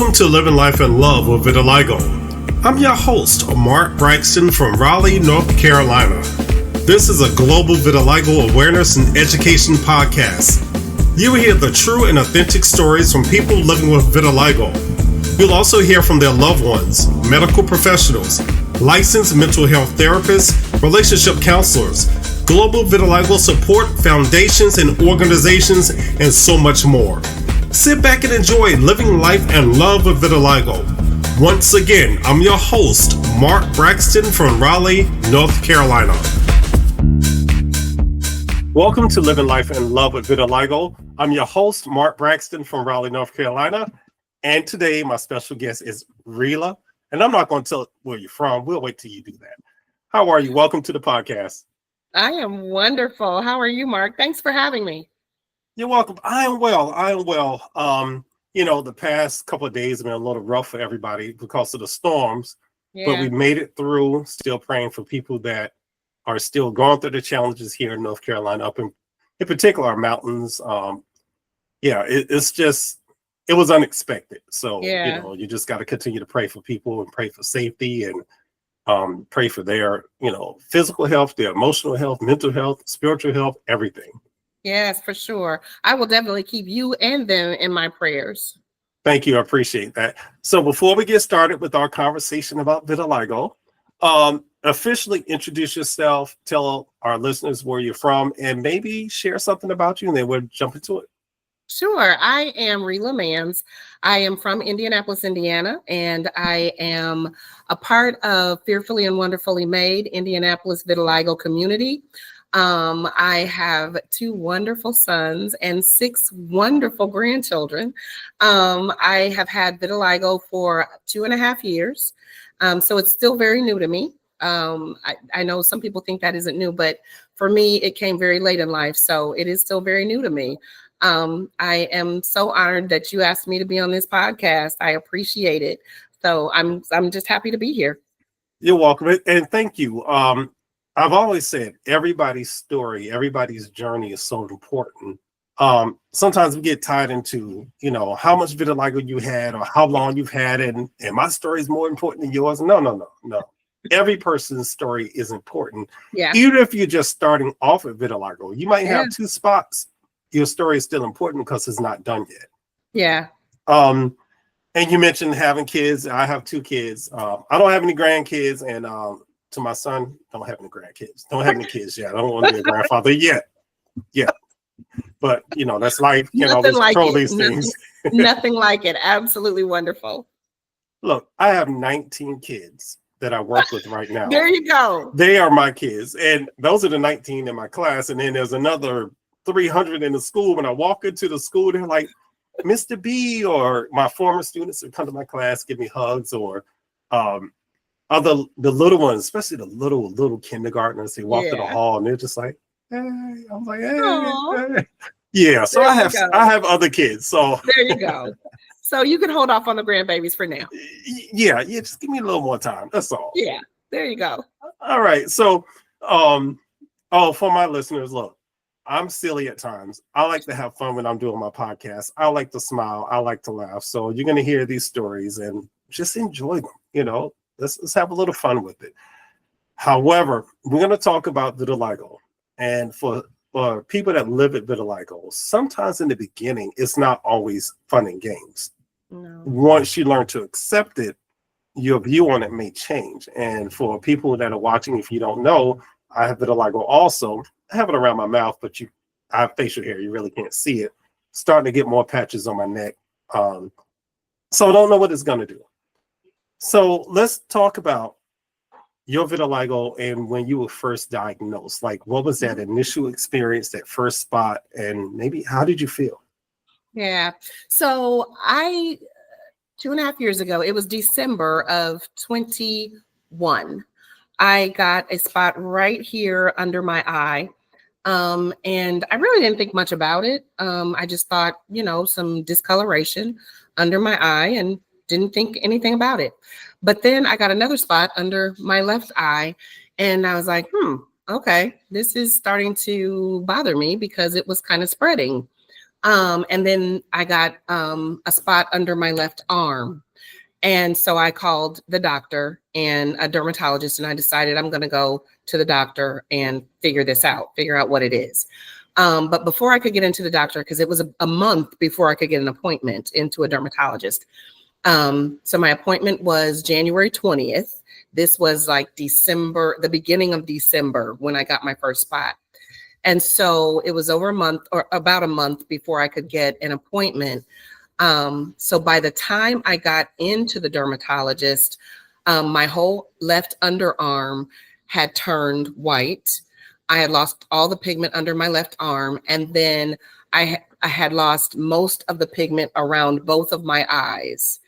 Welcome to Living Life in Love with Vitiligo. I'm your host, Mark Braxton from Raleigh, North Carolina. This is a global vitiligo awareness and education podcast. You will hear the true and authentic stories from people living with vitiligo. You'll also hear from their loved ones, medical professionals, licensed mental health therapists, relationship counselors, global vitiligo support foundations and organizations, and so much more. Sit back and enjoy living life and love with vitiligo. Once again, I'm your host, Mark Braxton from Raleigh, North Carolina. Welcome to Living Life and Love with Vitiligo. I'm your host, Mark Braxton from Raleigh, North Carolina. And today, my special guest is Relia. And I'm not going to tell where you're from. We'll wait till you do that. How are you? Welcome to the podcast. I am wonderful. How are you, Mark? Thanks for having me. You're welcome. I am well. The past couple of days have been a little rough for everybody because of the storms, but we made it through. Still praying for people that are still going through the challenges here in North Carolina, up in particular our mountains. It was unexpected. So, you just got to continue to pray for people and pray for safety and pray for their, physical health, their emotional health, mental health, spiritual health, everything. Yes, for sure. I will definitely keep you and them in my prayers. Thank you. I appreciate that. So before we get started with our conversation about vitiligo, officially introduce yourself, tell our listeners where you're from, and maybe share something about you, and then we'll jump into it. Sure. I am Relia Mans. I am from Indianapolis, Indiana, and I am a part of Fearfully and Wonderfully Made Indianapolis Vitiligo community. I have 2 wonderful sons and 6 wonderful grandchildren. I have had vitiligo for 2.5 years. So it's still very new to me. I know some people think that isn't new, but for me, it came very late in life. So it is still very new to me. I am so honored that you asked me to be on this podcast. I appreciate it. So I'm just happy to be here. You're welcome. And thank you. I've always said everybody's story, everybody's journey is so important. Sometimes we get tied into, how much vitiligo you had or how long you've had it, and my story is more important than yours. No. Every person's story is important. Yeah. Even if you're just starting off with vitiligo, you might have 2 spots. Your story is still important because it's not done yet. Yeah. And you mentioned having kids. I have 2 kids. I don't have any grandkids, and to my son, don't have any grandkids. Don't have any kids yet. I don't want to be a grandfather yet. Yeah. But, that's life. Control these things. Nothing like it. Absolutely wonderful. Look, I have 19 kids that I work with right now. There you go. They are my kids. And those are the 19 in my class. And then there's another 300 in the school. When I walk into the school, they're like, Mr. B, or my former students who come to my class, give me hugs, or the little ones, especially the little kindergartners, they walk to the hall and they're just like, hey. I'm like, hey. Yeah. So I have other kids. So there you go. So you can hold off on the grandbabies for now. Yeah. Just give me a little more time. That's all. Yeah. There you go. All right. So, for my listeners, look, I'm silly at times. I like to have fun when I'm doing my podcast. I like to smile. I like to laugh. So you're going to hear these stories and just enjoy them. Let's have a little fun with it. However, we're going to talk about vitiligo. And for people that live with vitiligo, sometimes in the beginning, it's not always fun and games. No. Once you learn to accept it, your view on it may change. And for people that are watching, if you don't know, I have vitiligo also. I have it around my mouth, but I have facial hair. You really can't see it. Starting to get more patches on my neck. So I don't know what it's going to do. So let's talk about your vitiligo and when you were first diagnosed. Like, what was that initial experience, that first spot, and maybe how did you feel? Yeah. So 2.5 years ago, it was December of 21. I got a spot right here under my eye. And I really didn't think much about it. I just thought, some discoloration under my eye and didn't think anything about it. But then I got another spot under my left eye and I was like, okay, this is starting to bother me because it was kind of spreading. And then I got a spot under my left arm. And so I called the doctor and a dermatologist, and I decided I'm going to go to the doctor and figure out what it is. But before I could get into the doctor, because it was a month before I could get an appointment into a dermatologist. So my appointment was January 20th. This was like December, the beginning of December when I got my first spot. And so it was over a month or about a month before I could get an appointment. So by the time I got into the dermatologist, my whole left underarm had turned white. I had lost all the pigment under my left arm, and then I had lost most of the pigment around both of my eyes.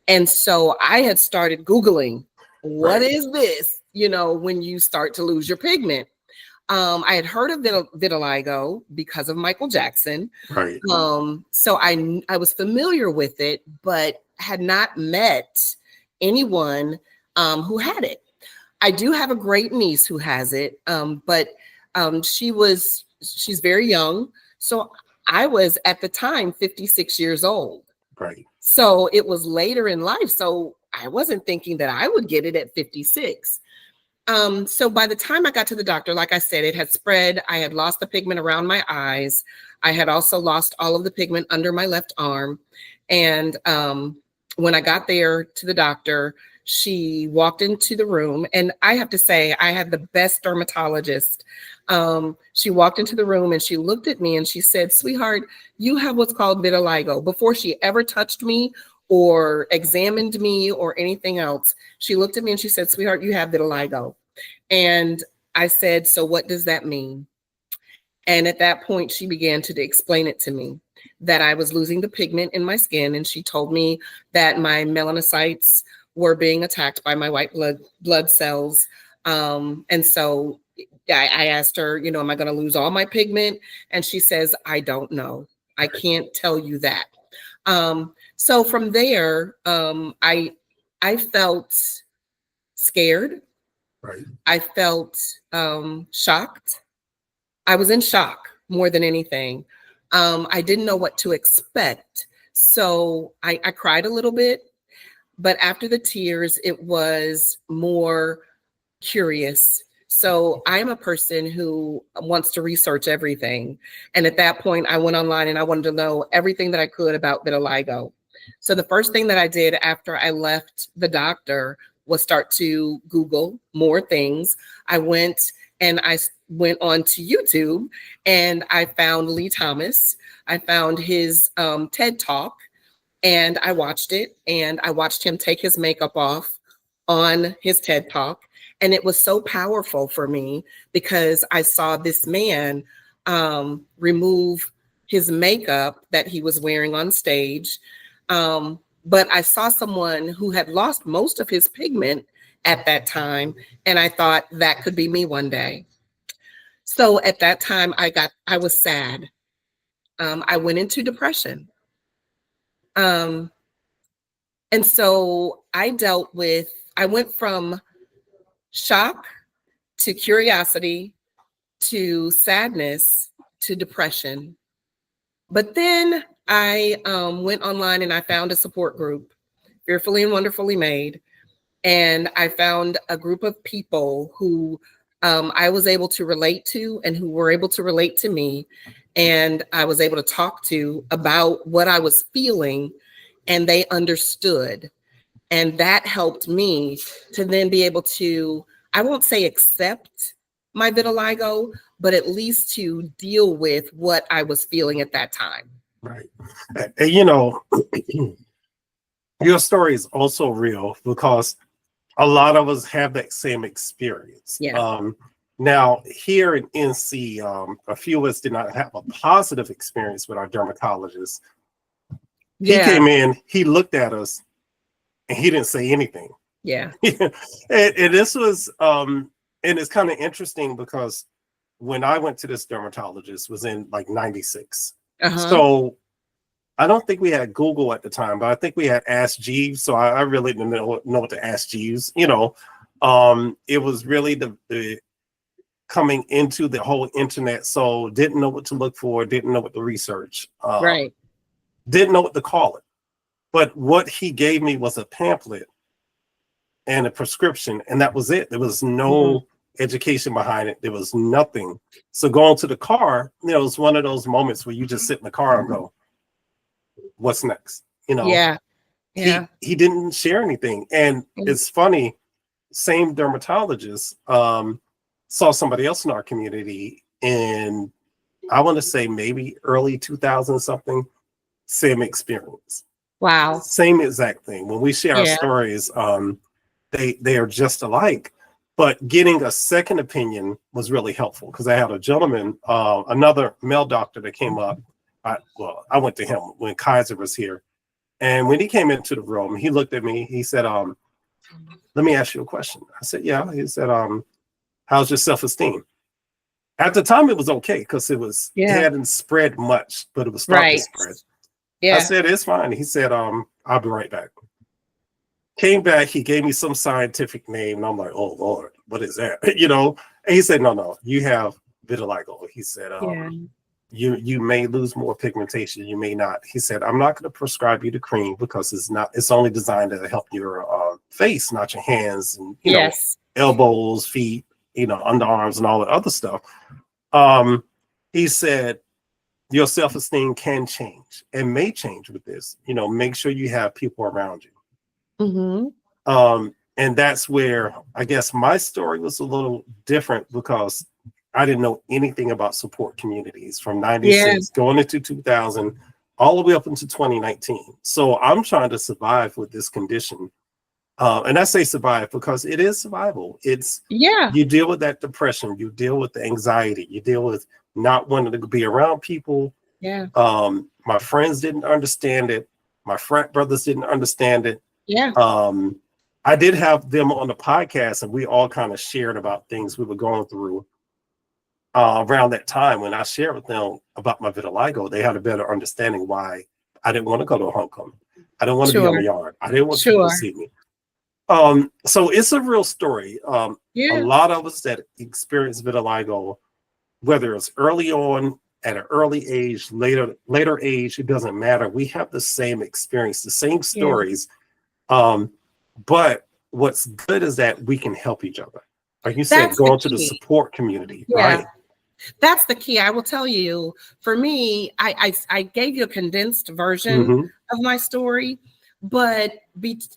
And so I had started Googling, what is this? You know, when you start to lose your pigment. I had heard of vitiligo because of Michael Jackson. Right. So I was familiar with it, but had not met anyone who had it. I do have a great niece who has it, but she's very young. So I was at the time 56 years old. Right. So it was later in life. So I wasn't thinking that I would get it at 56. So by the time I got to the doctor, like I said, it had spread. I had lost the pigment around my eyes. I had also lost all of the pigment under my left arm. And when I got there to the doctor, she walked into the room, and I have to say, I had the best dermatologist. She walked into the room and she looked at me and she said, "Sweetheart, you have what's called vitiligo." Before she ever touched me or examined me or anything else, she looked at me and she said, "Sweetheart, you have vitiligo." And I said, "So what does that mean?" And at that point, she began to explain it to me, that I was losing the pigment in my skin. And she told me that my melanocytes were being attacked by my white blood cells. And so I asked her, you know, am I going to lose all my pigment? And she says, "I don't know. I can't tell you that." So from there, I felt scared. Right. I felt shocked. I was in shock more than anything. I didn't know what to expect. So I cried a little bit, but after the tears, it was more curious. So I'm a person who wants to research everything. And at that point, I went online and I wanted to know everything that I could about vitiligo. So the first thing that I did after I left the doctor was start to Google more things. I went on to YouTube and I found Lee Thomas. I found his TED Talk and I watched it, and I watched him take his makeup off on his TED Talk. And it was so powerful for me because I saw this man remove his makeup that he was wearing on stage. But I saw someone who had lost most of his pigment at that time. And I thought that could be me one day. So at that time, I was sad. I went into depression. And so I went from shock to curiosity to sadness to depression. But then I went online and I found a support group, Fearfully and Wonderfully Made. And I found a group of people who I was able to relate to and who were able to relate to me. And I was able to talk to about what I was feeling, and they understood. And that helped me to then be able to, I won't say accept my vitiligo, but at least to deal with what I was feeling at that time. Right. And, you know, your story is also real because a lot of us have that same experience. Yeah. Now, here in NC, a few of us did not have a positive experience with our dermatologist. He came in, he looked at us, and he didn't say anything. Yeah. and this was, and it's kind of interesting because when I went to this dermatologist was in like 96. So I don't think we had Google at the time, but I think we had Ask Jeeves. So I really didn't know what to ask Jeeves. You know, it was really coming into the whole internet, so didn't know what to look for, didn't know what to research, Right. didn't know what to call it. But what he gave me was a pamphlet and a prescription, and that was it. There was no education behind it. There was nothing. So going to the car, it was one of those moments where you just sit in the car and go, what's next? Yeah. Yeah. He didn't share anything. And it's funny, same dermatologist saw somebody else in our community, and I want to say maybe early 2000 something, same experience. Wow. Same exact thing. When we share our stories, they are just alike. But getting a second opinion was really helpful, because I had a gentleman, another male doctor that came up. I went to him when Kaiser was here. And when he came into the room, he looked at me. He said, let me ask you a question. I said, yeah. He said, how's your self-esteem? At the time, it was okay, because it hadn't spread much, but it was starting to spread. Yeah. I said, it's fine. He said, I'll be right back. Came back, he gave me some scientific name, and I'm like, oh Lord, what is that? And he said, no, you have vitiligo. He said, you may lose more pigmentation, you may not. He said, I'm not going to prescribe you the cream, because it's only designed to help your face, not your hands and elbows, feet, underarms and all that other stuff. He said, your self-esteem can change and may change with this. Make sure you have people around you. And that's where I guess my story was a little different, because I didn't know anything about support communities from 96 going into 2000 all the way up into 2019. So I'm trying to survive with this condition. And I say survive because it is survival. It's you deal with that depression, you deal with the anxiety, you deal with not wanting to be around people. My friends didn't understand it. My frat brothers didn't understand it. I did have them on the podcast, and we all kind of shared about things we were going through around that time. When I shared with them about my vitiligo, they had a better understanding why I didn't want to go to a homecoming. I didn't want to be on the yard. I didn't want people to see me. So it's a real story. A lot of us that experience vitiligo, whether it's early on, at an early age, later age, it doesn't matter. We have the same experience, the same stories. But what's good is that we can help each other. Like you said, go into the support community, right? That's the key. I will tell you, for me, I gave you a condensed version of my story, but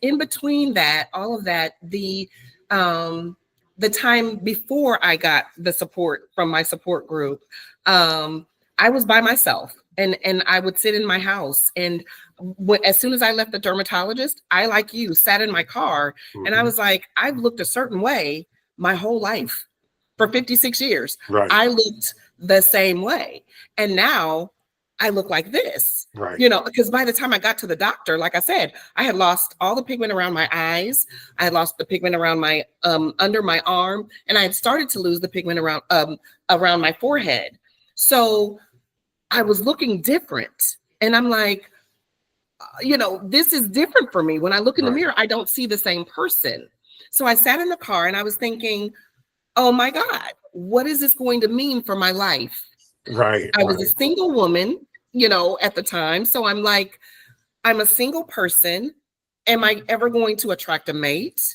in between that, all of that, the time before I got the support from my support group, I was by myself, and I would sit in my house, and as soon as I left the dermatologist, I, like you, sat in my car, and I was like, I've looked a certain way my whole life. For 56 years, I looked the same way. And now I look like this, because by the time I got to the doctor, like I said, I had lost all the pigment around my eyes. I had lost the pigment around my, under my arm. And I had started to lose the pigment around my forehead. So I was looking different. And I'm like, this is different for me. When I look in the mirror, I don't see the same person. So I sat in the car and I was thinking, oh my God, what is this going to mean for my life? I was a single woman, at the time. So I'm like, I'm a single person. Am I ever going to attract a mate?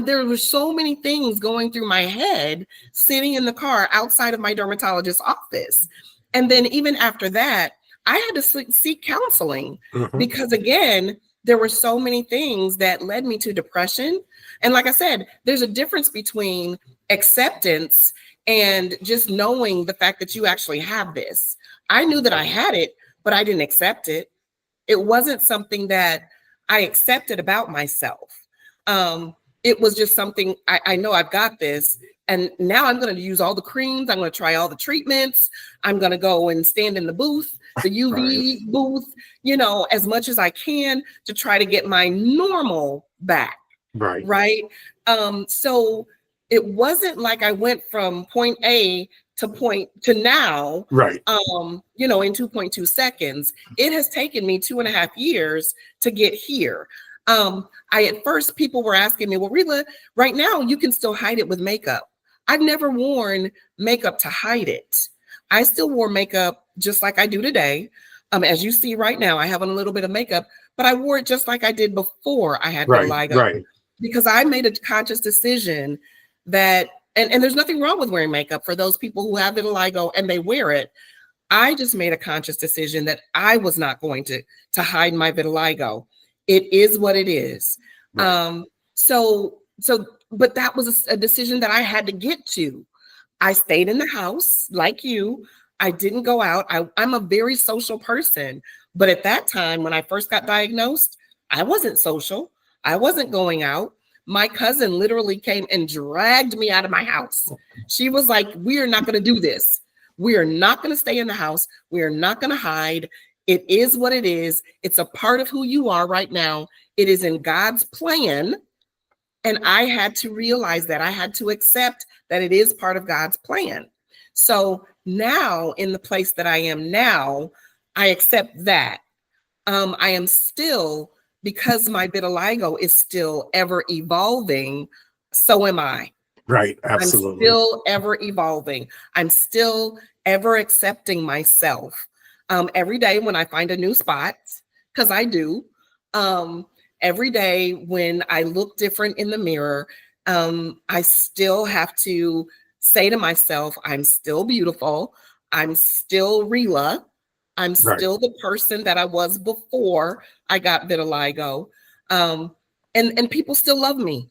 There were so many things going through my head sitting in the car outside of my dermatologist's office. And then even after that, I had to seek counseling because, again, there were so many things that led me to depression. And like I said, there's a difference between acceptance and just knowing the fact that you actually have this. I knew that I had it, but I didn't accept it. It wasn't something that I accepted about myself. It was just something I know I've got this. And now I'm going to use all the creams. I'm going to try all the treatments. I'm going to go and stand in the booth, the UV booth, as much as I can to try to get my normal back. So it wasn't like I went from point A to now, in 2.2 seconds. It has taken me 2.5 years to get here. At first people were asking me, well, Relia, right now you can still hide it with makeup. I've never worn makeup to hide it. I still wore makeup just like I do today. As you see right now, I have on a little bit of makeup, but I wore it just like I did before I had Right, vitiligo, right, because I made a conscious decision that, and there's nothing wrong with wearing makeup for those people who have vitiligo and they wear it. I just made a conscious decision that I was not going to hide my vitiligo. It is what it is. right, But that was a decision that I had to get to. I stayed in the house like you. I didn't go out. I'm a very social person. But at that time, when I first got diagnosed, I wasn't social. I wasn't going out. My cousin literally came and dragged me out of my house. She was like, "We are not going to do this. We are not going to stay in the house. We are not going to hide. It is what it is. It's a part of who you are right now. It is in God's plan." And I had to realize that. I had to accept that it is part of God's plan. So now, in the place that I am now, I accept that. I am still, because my vitiligo is still ever evolving, so am I. right. I'm Absolutely. still ever evolving. I'm still ever accepting myself. Every day when I find a new spot, because I do, every day when I look different in the mirror, I still have to say to myself, I'm still beautiful. I'm still Rela. I'm Right. still the person that I was before I got vitiligo. Um, and people still love me,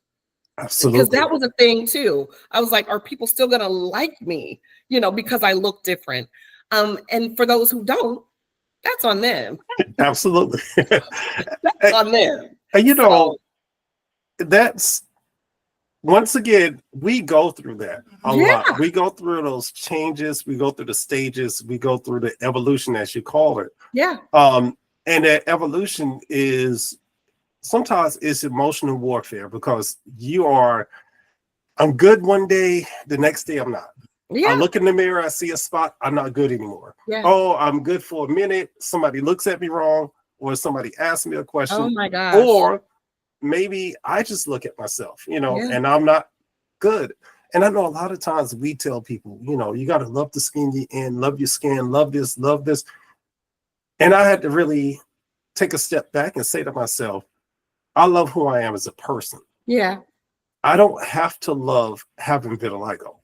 because Absolutely. that was a thing too. I was like, are people still gonna like me? Because I look different. And for those who don't, that's on them. Absolutely. That's on them. And So that's once again, we go through that a yeah, lot. We go through those changes, we go through the stages, we go through the evolution, as you call it. yeah, And that evolution is sometimes it's emotional warfare, because I'm good one day, the next day I'm not. I yeah, look in the mirror, I see a spot, I'm not good anymore. yeah. Oh, I'm good for a minute, somebody looks at me wrong, or somebody asks me a Oh question, my gosh. or maybe I just look at myself, Yeah, and I'm not good. And I know a lot of times we tell people, you got to love the skin you're in, love your skin, love this, love this. And I had to really take a step back and say to myself, I love who I am as a person. yeah, I don't have to love having vitiligo,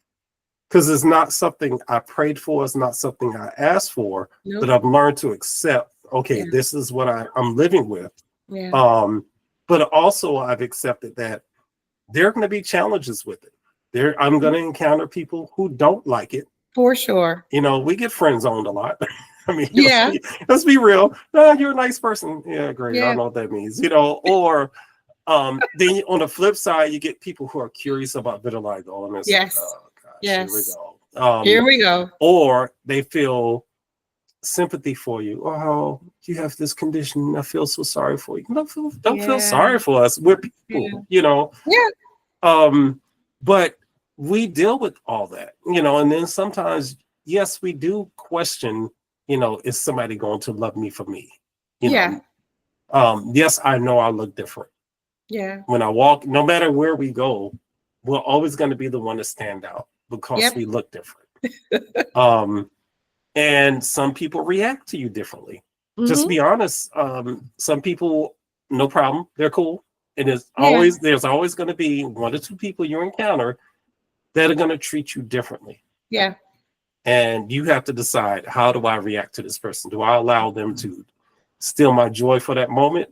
because it's not something I prayed for. It's not something I asked for, but nope, I've learned to accept, okay, yeah, this is what I'm living with. yeah, But also I've accepted that there are going to be challenges with it. I'm going to encounter people who don't like it. for sure. We get friend zoned a lot. I mean, Yeah, let's be real. No, you're a nice person. Yeah, great. I yeah, don't know what that means. Or then on the flip side, you get people who are curious about vitiligo, and it's like, yes, oh gosh, here we yes. go. Here we go. Or they feel sympathy for you. Oh, you have this condition. I feel so sorry for you. Don't feel Yeah, sorry for us. We're yeah, people. yeah, But we deal with all that, and then sometimes, yes, we do question, is somebody going to love me for me? You yeah, know, yes, I know I look different. yeah. When I walk, no matter where we go, we're always going to be the one to stand out because Yep. we look different. And some people react to you differently. Just Hmm. be honest. Some people, no problem, they're cool. And Yeah, there's always going to be one or two people you encounter that are going to treat you differently. yeah, And you have to decide, how do I react to this person? Do I allow them to steal my joy for that moment?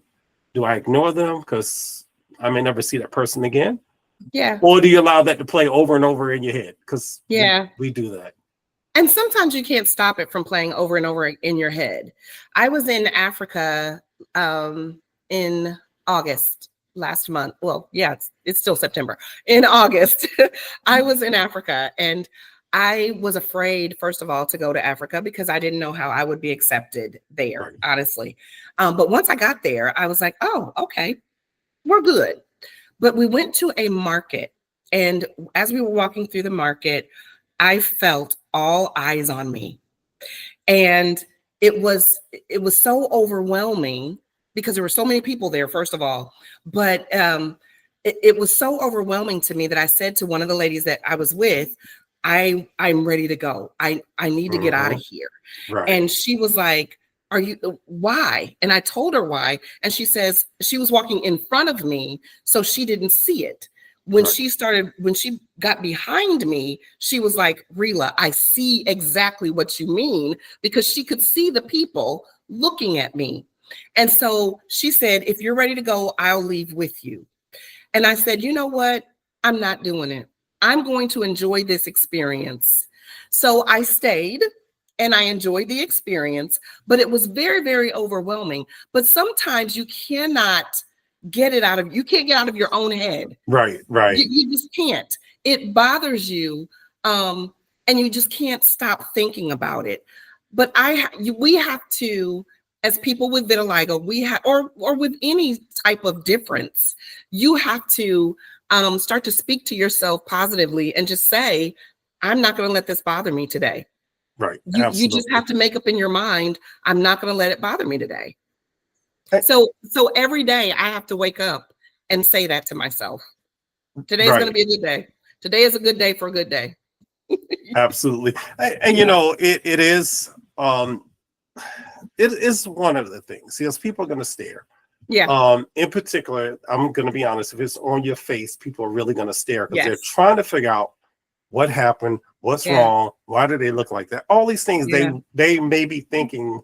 Do I ignore them because I may never see that person again? yeah, Or do you allow that to play over and over in your head? Because yeah. we do that. And sometimes you can't stop it from playing over and over in your head. I was in Africa in August last month. Well, yeah, it's still September. In August, I was in Africa, and I was afraid, first of all, to go to Africa because I didn't know how I would be accepted there, Right. honestly. But once I got there, I was like, oh, okay, we're good. But we went to a market, and as we were walking through the market, I felt all eyes on me. And it was so overwhelming because there were so many people there, first of all. But it was so overwhelming to me that I said to one of the ladies that I was with, I'm ready to go. I need to get out of here. Right. And she was like, are you, why? And I told her why. And she says she was walking in front of me, so she didn't see it. When Right. when she got behind me, she was like, Rela, I see exactly what you mean, because she could see the people looking at me. And so she said, if you're ready to go, I'll leave with you. And I said, you know what? I'm not doing it. I'm going to enjoy this experience. So I stayed and I enjoyed the experience, but it was very, very overwhelming. But sometimes you cannot you can't get out of your own head. Right. Right. You just can't. It bothers you, and you just can't stop thinking about it. But we have to, as people with vitiligo, or with any type of difference, you have to start to speak to yourself positively and just say, I'm not going to let this bother me today. Right. You just have to make up in your mind, I'm not going to let it bother me today. Hey. So every day I have to wake up and say that to myself. Today's Right. going to be a good day. Today is a good day for a good day. Absolutely. And you know, it is one of the things. Yes, people are going to stare. Yeah. In particular, I'm going to be honest, if it's on your face, people are really going to stare because Yes. they're trying to figure out what happened, what's wrong, why do they look like that? All these things they may be thinking,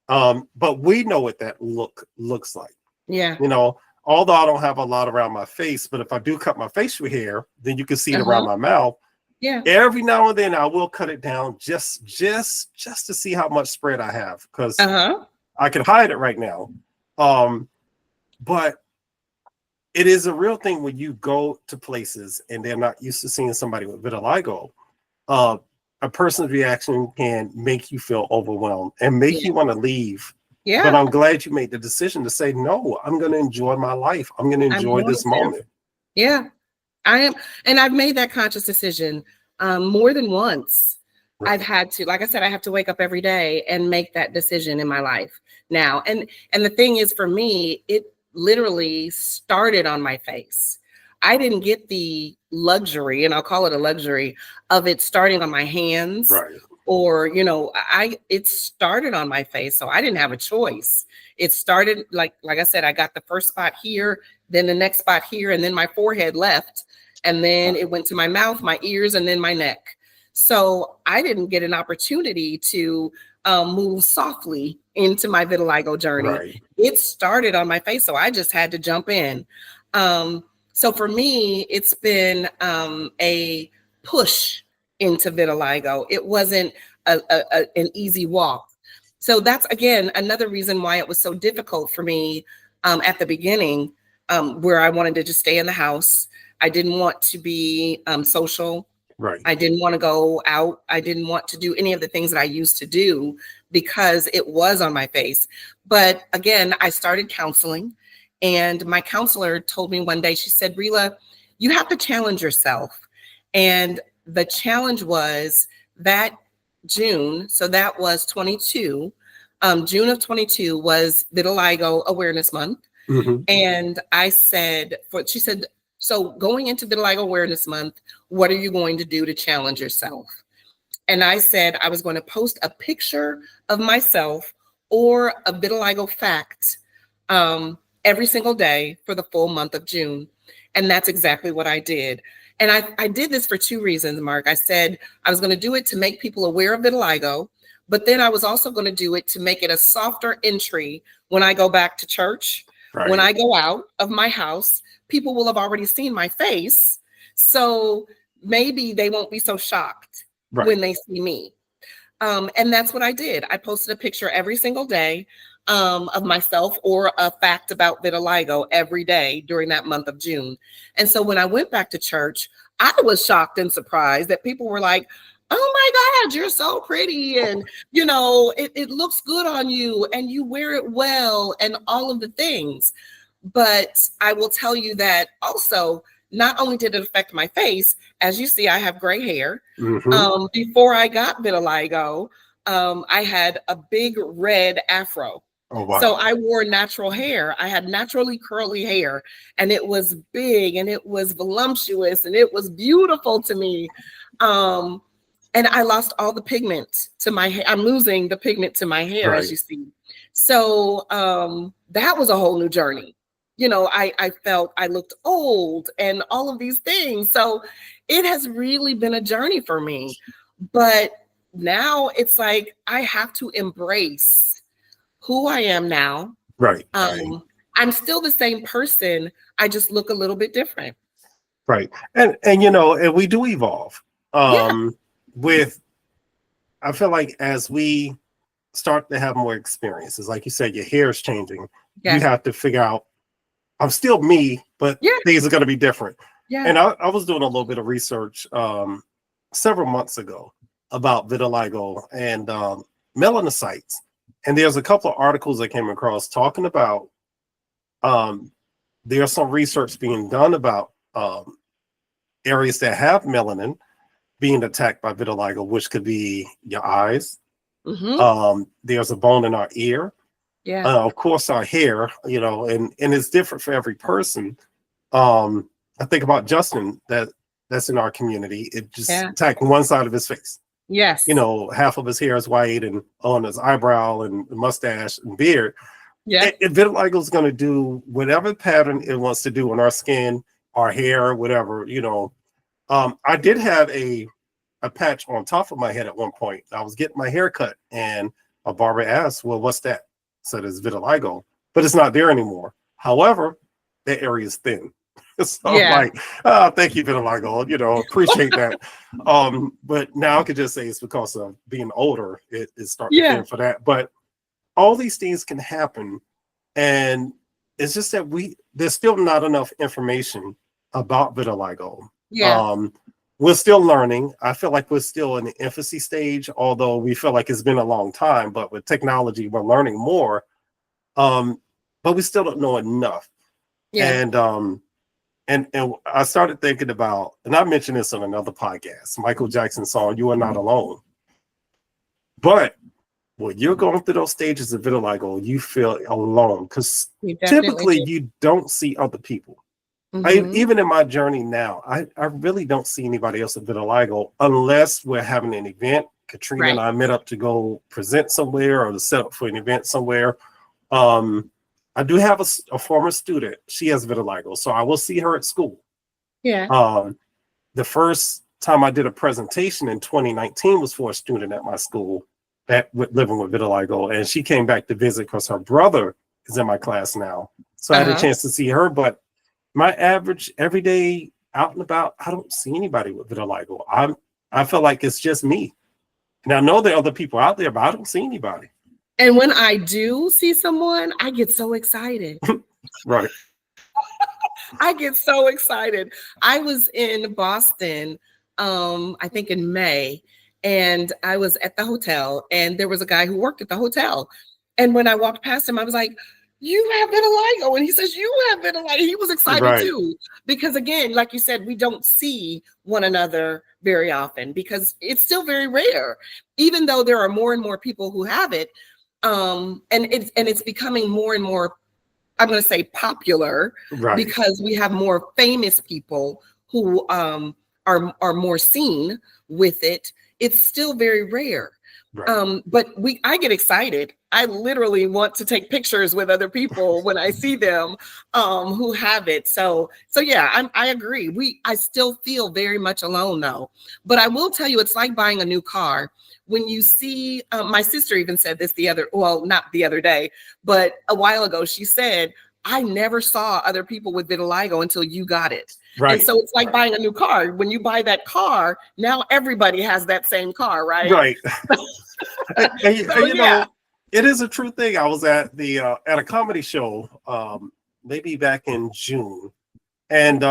but we know what that looks like. Yeah. You know, although I don't have a lot around my face, but if I do cut my facial hair, then you can see it around my mouth. Yeah. Every now and then I will cut it down just to see how much spread I have, because I can hide it right now. But it is a real thing when you go to places and they're not used to seeing somebody with vitiligo. A person's reaction can make you feel overwhelmed and make you want to leave. Yeah. But I'm glad you made the decision to say, no, I'm going to enjoy my life. I'm going to enjoy this moment. Yeah, I am. And I've made that conscious decision more than once. Right. I've had to, like I said, I have to wake up every day and make that decision in my life now. And the thing is, for me, it literally started on my face. I didn't get the luxury, and I'll call it a luxury, of it starting on my hands. Right. Or, it started on my face. So I didn't have a choice. It started, like I said, I got the first spot here, then the next spot here, and then my forehead left. And then it went to my mouth, my ears, and then my neck. So I didn't get an opportunity to move softly into my vitiligo journey. Right. It started on my face. So I just had to jump in. So for me, it's been a push into vitiligo. It wasn't an easy walk. So that's, again, another reason why it was so difficult for me at the beginning, where I wanted to just stay in the house. I didn't want to be social. Right. I didn't want to go out. I didn't want to do any of the things that I used to do because it was on my face. But again, I started counseling, and my counselor told me one day, she said, Rela, you have to challenge yourself. And the challenge was that June, so that was 22. June of 22 was Vitiligo Awareness Month. Mm-hmm. And she said, so going into Vitiligo Awareness Month, what are you going to do to challenge yourself? And I said I was going to post a picture of myself or a vitiligo fact every single day for the full month of June. And that's exactly what I did. And I did this for two reasons, Mark. I said I was going to do it to make people aware of vitiligo, but then I was also going to do it to make it a softer entry when I go back to church. Right. When I go out of my house, people will have already seen my face. So maybe they won't be so shocked when they see me. And that's what I did. I posted a picture every single day of myself or a fact about vitiligo every day during that month of June. And so when I went back to church, I was shocked and surprised that people were like, oh my God, you're so pretty. And, it looks good on you and you wear it well and all of the things. But I will tell you that also, not only did it affect my face, as you see, I have gray hair. Mm-hmm. Before I got vitiligo, I had a big red afro. Oh, So wow. I wore natural hair. I had naturally curly hair, and it was big and it was voluptuous and it was beautiful to me. Um, and I lost all the pigment to my hair. I'm losing the pigment to my hair, as Right. you see. So that was a whole new journey. I felt I looked old and all of these things. So it has really been a journey for me. But now it's like I have to embrace who I am now. Right. Right. I'm still the same person. I just look a little bit different. Right. And we do evolve. Yeah. With I feel like as we start to have more experiences, like you said, your hair is changing. You Yes. have to figure out, I'm still me, but Yeah. things are going to be different. Yeah. And I was doing a little bit of research several months ago about vitiligo and melanocytes. And there's a couple of articles I came across talking about um, there's some research being done about areas that have melanin being attacked by vitiligo, which could be your eyes. Hmm. There's a bone in our ear. Yeah. Of course, our hair, and it's different for every person. I think about Justin that's in our community. It just Yeah. attacked one side of his face. Yes. Half of his hair is white and on his eyebrow and mustache and beard. Yeah. Vitiligo is going to do whatever pattern it wants to do on our skin, our hair, whatever. I did have a patch on top of my head at one point. I was getting my hair cut, and a barber asked, "Well, what's that?" I said, "It's vitiligo," but it's not there anymore. However, that area is thin. So I'm Yeah. like, thank you, vitiligo. Appreciate that. But now I could just say it's because of being older. It's starting to Yeah. thin for that. But all these things can happen, and it's just that there's still not enough information about vitiligo. Yeah. Um, we're still learning. I feel like we're still in the infancy stage, although we feel like it's been a long time. But with technology, we're learning more. But we still don't know enough. Yeah. And I started thinking about, and I mentioned this on another podcast, Michael Jackson's song "You Are Not Alone." But when you're going through those stages of vitiligo, you feel alone because You definitely typically do. you don't see other people. Hmm. Even in my journey now, I really don't see anybody else with vitiligo unless we're having an event. Katrina and Right. I met up to go present somewhere or to set up for an event somewhere. I do have a former student. She has vitiligo, so I will see her at school. Yeah. The first time I did a presentation in 2019 was for a student at my school living with vitiligo, and she came back to visit because her brother is in my class now. So I had a Uh-huh. chance to see her, but my average everyday out and about, I don't see anybody with vitiligo. I feel like it's just me. And I know there are other people out there, but I don't see anybody. And when I do see someone, I get so excited. Right. I get so excited. I was in Boston, I think in May, and I was at the hotel, and there was a guy who worked at the hotel. And when I walked past him, I was like, "You have vitiligo," and he says, "You have vitiligo." He was excited Right. too, because again, like you said, we don't see one another very often because it's still very rare, even though there are more and more people who have it. And it's becoming more and more, I'm going to say, popular, Right. because we have more famous people who are more seen with it. It's still very rare. Right. But I get excited. I literally want to take pictures with other people when I see them who have it. So yeah, I agree. I still feel very much alone though. But I will tell you, it's like buying a new car. When you see, my sister even said this not the other day, but a while ago, she said, "I never saw other people with vitiligo until you got it." And Right. so it's like buying a new car. When you buy that car, now everybody has that same car, right? Right. And So yeah. it is a true thing. I was at a comedy show maybe back in June, and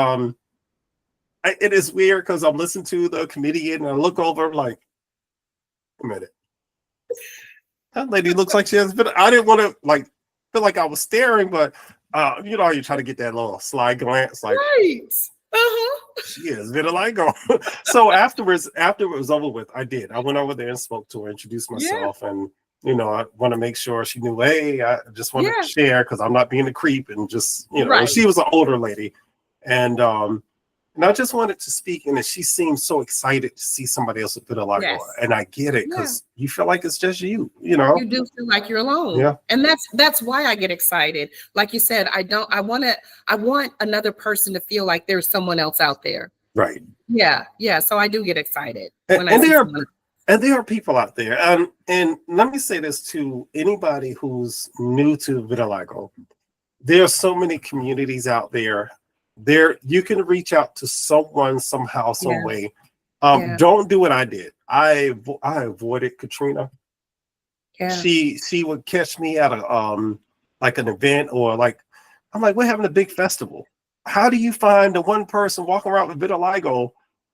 it is weird because I'm listening to the comedian and I look over like, a minute, that lady looks like she has been. I didn't want to feel like I was staring, but you try to get that little sly glance, like Right. Uh-huh. she is vitiligo. So after it was over with, I went over there and spoke to her, introduced Yeah. myself, and I want to make sure she knew, hey, I just want to Yeah. share because I'm not being a creep and just, Right. she was an older lady. And I just wanted to speak, and she seemed so excited to see somebody else with vitiligo. Yes. And I get it, Yeah. because you feel like it's just you, You do feel like you're alone. Yeah. And that's why I get excited. Like you said, I want another person to feel like there's someone else out there. Right. Yeah. Yeah. So I do get excited And there are people out there. And let me say this to anybody who's new to vitiligo. There are so many communities out there. You can reach out to someone somehow, some way. Don't do what I did. I avoided Katrina. Yeah. She would catch me at a like an event, or like, I'm like, we're having a big festival. How do you find the one person walking around with vitiligo?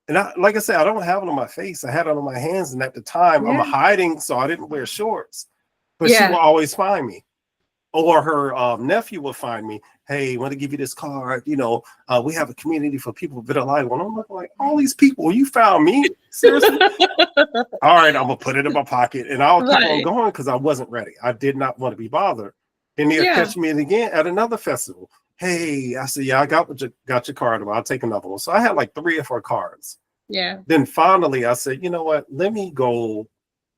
And like I said, I don't have it on my face. I had it on my hands, and at the time I'm hiding, so I didn't wear shorts. But she will always find me. Or her nephew will find me. Hey, want to give you this card? We have a community for people with vitiligo. And I'm like, all these people, you found me? Seriously? All right, I'm gonna put it in my pocket, and I'll keep on going, because I wasn't ready. I did not want to be bothered. And they'll catch me again at another festival. Hey, I said, I got your card. I'll take another one. So I had like 3 or 4 cards. Yeah. Then finally, I said, you know what? Let me go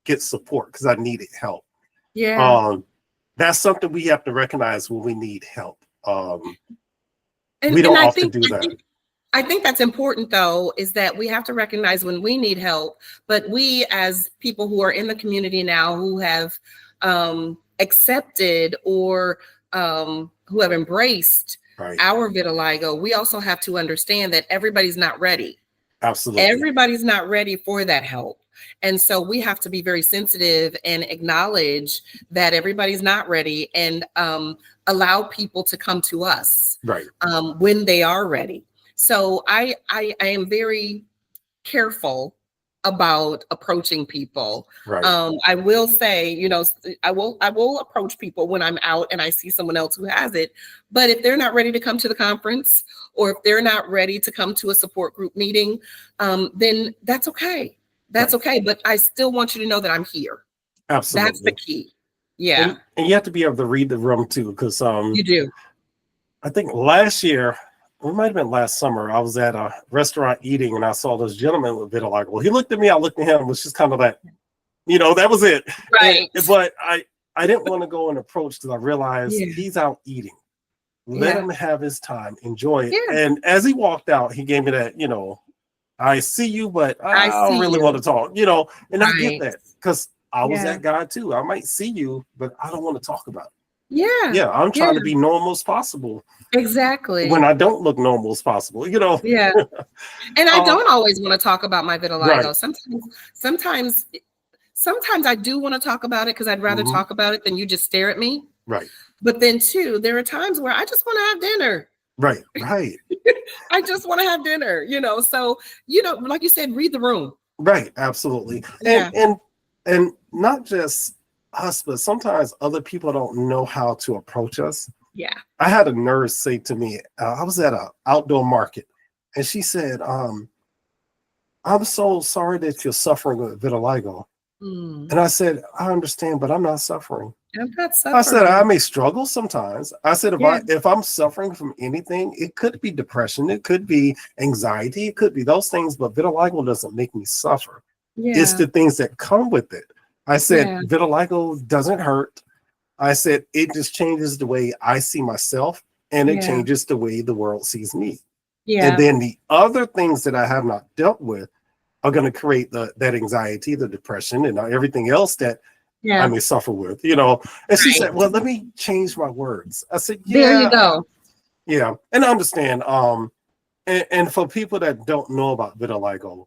get support, because I needed help. Yeah. That's something we have to recognize when we need help. We don't often do that. I think that's important, though, is that we have to recognize when we need help. But we, as people who are in the community now, who have accepted or who have embraced our vitiligo, we also have to understand that everybody's not ready. Absolutely. Everybody's not ready for that help. And so we have to be very sensitive and acknowledge that everybody's not ready, and allow people to come to us when they are ready. So I am very careful about approaching people. I will say, I will approach people when I'm out and I see someone else who has it. But if they're not ready to come to the conference, or if they're not ready to come to a support group meeting, then that's okay. That's okay. But I still want you to know that I'm here. Absolutely. That's the key. Yeah. And you have to be able to read the room too, because you do. I think last year, it might have been last summer, I was at a restaurant eating, and I saw this gentleman with vitiligo. He looked at me, I looked at him. It was just kind of that, that was it. Right. But I didn't want to go and approach, because I realized he's out eating. Let him have his time, enjoy it. Yeah. And as he walked out, he gave me that, I see you, but I don't really want to talk, and I get that, because I was that guy too. I might see you, but I don't want to talk about it. Yeah. Yeah. I'm trying to be normal as possible. Exactly. When I don't look normal as possible, Yeah. And I don't always want to talk about my vitiligo. Sometimes I do want to talk about it, because I'd rather talk about it than you just stare at me. Right. But then too, there are times where I just want to have dinner. Right. Right. I just want to have dinner, So, like you said, read the room. Right. Absolutely. And not just us, but sometimes other people don't know how to approach us. Yeah. I had a nurse say to me, I was at an outdoor market, and she said, I'm so sorry that you're suffering with vitiligo. And I said, I understand, but I'm not suffering. I'm not suffering. I said, I may struggle sometimes. I said, if I'm suffering from anything, it could be depression, it could be anxiety, it could be those things, but vitiligo doesn't make me suffer. Yeah. It's the things that come with it. I said, vitiligo doesn't hurt. I said, it just changes the way I see myself, and it changes the way the world sees me. Yeah. And then the other things that I have not dealt with are going to create that anxiety, the depression, and everything else that I may suffer with, And she said, well, let me change my words. I said, there you go. Yeah. And I understand. And for people that don't know about vitiligo,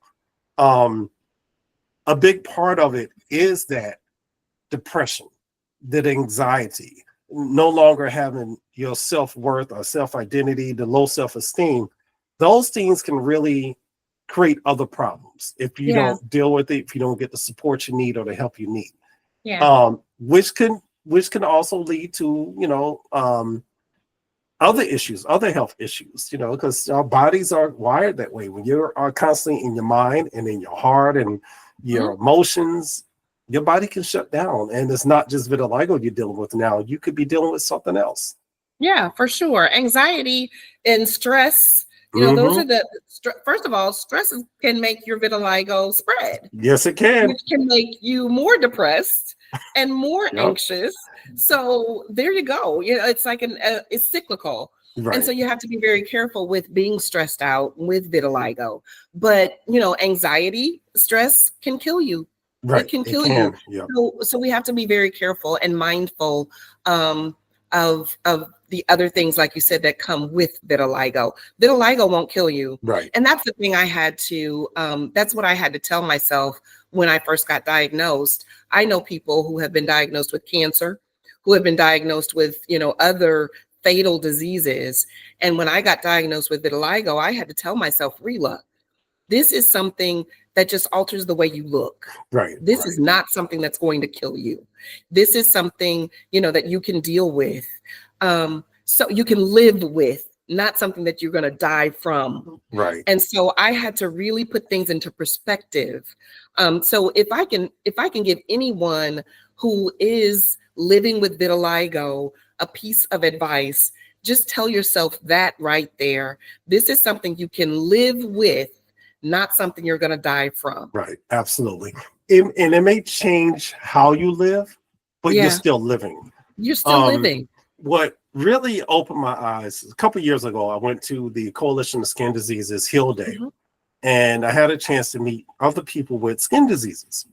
a big part of it is that depression, that anxiety, no longer having your self-worth or self-identity, the low self-esteem. Those things can really create other problems if you don't deal with it, if you don't get the support you need or the help you need. Yeah. Which can also lead to other issues, other health issues, because our bodies are wired that way. When you are constantly in your mind and in your heart and your emotions, your body can shut down. And it's not just vitiligo you're dealing with now. You could be dealing with something else. Yeah, for sure. Anxiety and stress, those are first of all, can make your vitiligo spread. Yes, it can. Which can make you more depressed and more Yep. anxious. So there you go. It's like it's cyclical. Right. And so you have to be very careful with being stressed out with vitiligo. But, anxiety, stress can kill you. Right. It can kill you. Yep. So we have to be very careful and mindful of the other things, like you said, that come with vitiligo. Vitiligo won't kill you. Right. And that's the thing that's what I had to tell myself when I first got diagnosed. I know people who have been diagnosed with cancer, who have been diagnosed with, other fatal diseases. And when I got diagnosed with vitiligo, I had to tell myself, Relia, this is something that just alters the way you look. Right. This is not something that's going to kill you. This is something, that you can deal with. So you can live with, not something that you're going to die from. Right. And so I had to really put things into perspective. So if I can give anyone who is living with vitiligo a piece of advice, just tell yourself that right there. This is something you can live with, not something you're going to die from. Right. Absolutely. And it may change how you live, but you're still living. You're still living. What really opened my eyes, a couple of years ago, I went to the Coalition of Skin Diseases Hill Day, and I had a chance to meet other people with skin diseases.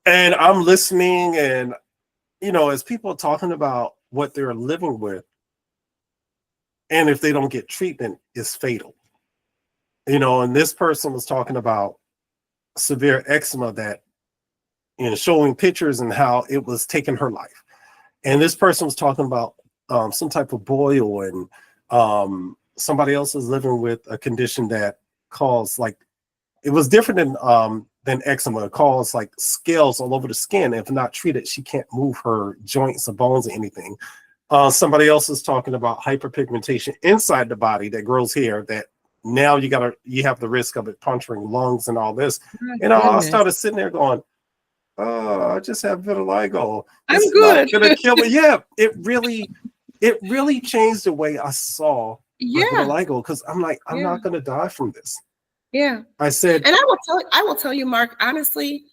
And I'm listening, and, as people are talking about what they're living with, and if they don't get treatment, it's fatal. And this person was talking about severe eczema that, showing pictures and how it was taking her life. And this person was talking about some type of boil, and somebody else is living with a condition that caused, like, it was different than eczema. It caused like scales all over the skin. If not treated, she can't move her joints or bones or anything. Somebody else is talking about hyperpigmentation inside the body that grows hair, that now you have the risk of it puncturing lungs and all this. And I started sitting there going, oh, I just have vitiligo. It's I'm good. Not gonna kill me. Yeah, it really changed the way I saw vitiligo, because I'm like, I'm not gonna die from this. Yeah. I said, and I will tell you, Mark, honestly,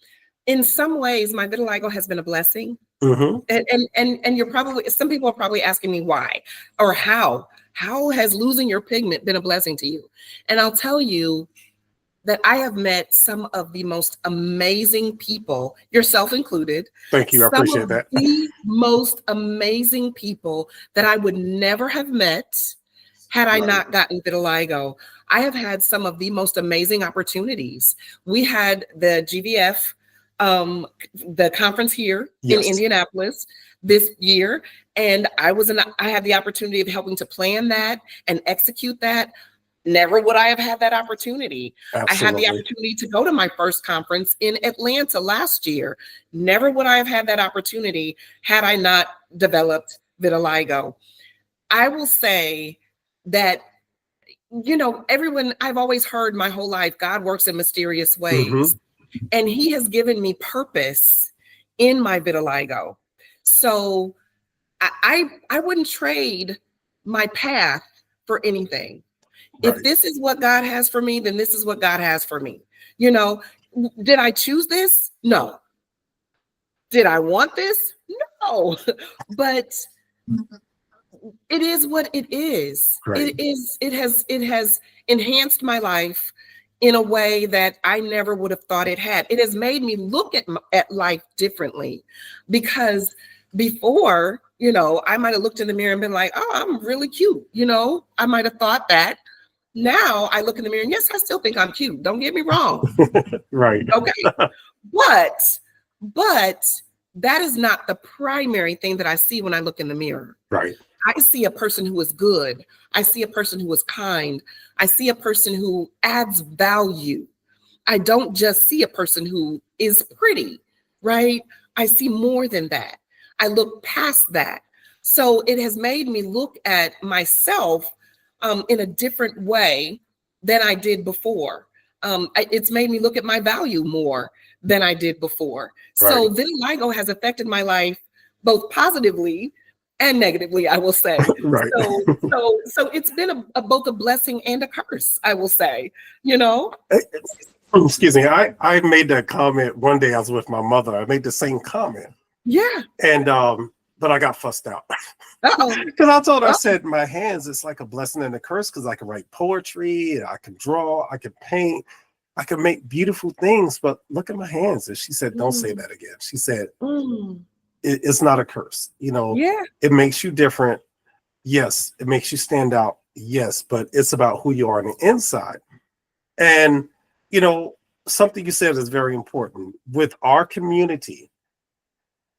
in some ways, my vitiligo has been a blessing. And you're probably, some people are probably asking me why or how has losing your pigment been a blessing to you? And I'll tell you that I have met some of the most amazing people, yourself included. Thank you. I appreciate that. The most amazing people that I would never have met had I not gotten vitiligo. I have had some of the most amazing opportunities. We had the GVF, the conference here in Indianapolis this year, and I had the opportunity of helping to plan that and execute that. Never would I have had that opportunity. Absolutely. I had the opportunity to go to my first conference in Atlanta last year. Never would I have had that opportunity had I not developed vitiligo. I will say that, everyone, I've always heard my whole life, God works in mysterious ways. And he has given me purpose in my vitiligo. So I wouldn't trade my path for anything. If this is what God has for me, then this is what God has for me. Did I choose this? No. Did I want this? No. But it is what it is. It has enhanced my life in a way that I never would have thought it had. It has made me look at life differently, because before, I might have looked in the mirror and been like, oh, I'm really cute. I might have thought that. Now I look in the mirror and yes, I still think I'm cute. Don't get me wrong. Right. Okay. But that is not the primary thing that I see when I look in the mirror. Right. I see a person who is good. I see a person who is kind. I see a person who adds value. I don't just see a person who is pretty, right? I see more than that. I look past that. So it has made me look at myself in a different way than I did before. It's made me look at my value more than I did before. Right. So vitiligo has affected my life both positively and negatively, I will say. Right. So it's been both a blessing and a curse, I will say, you know? Excuse me. I made that comment one day. I was with my mother. I made the same comment. Yeah. And but I got fussed out. Uh-oh. Because I told her, I said, my hands, it's like a blessing and a curse because I can write poetry, I can draw, I can paint, I can make beautiful things, but look at my hands. And she said, don't say that again. She said, it's not a curse. You know, Yeah. it makes you different. Yes, it makes you stand out. Yes, but it's about who you are on the inside. And, you know, something you said is very important. With our community,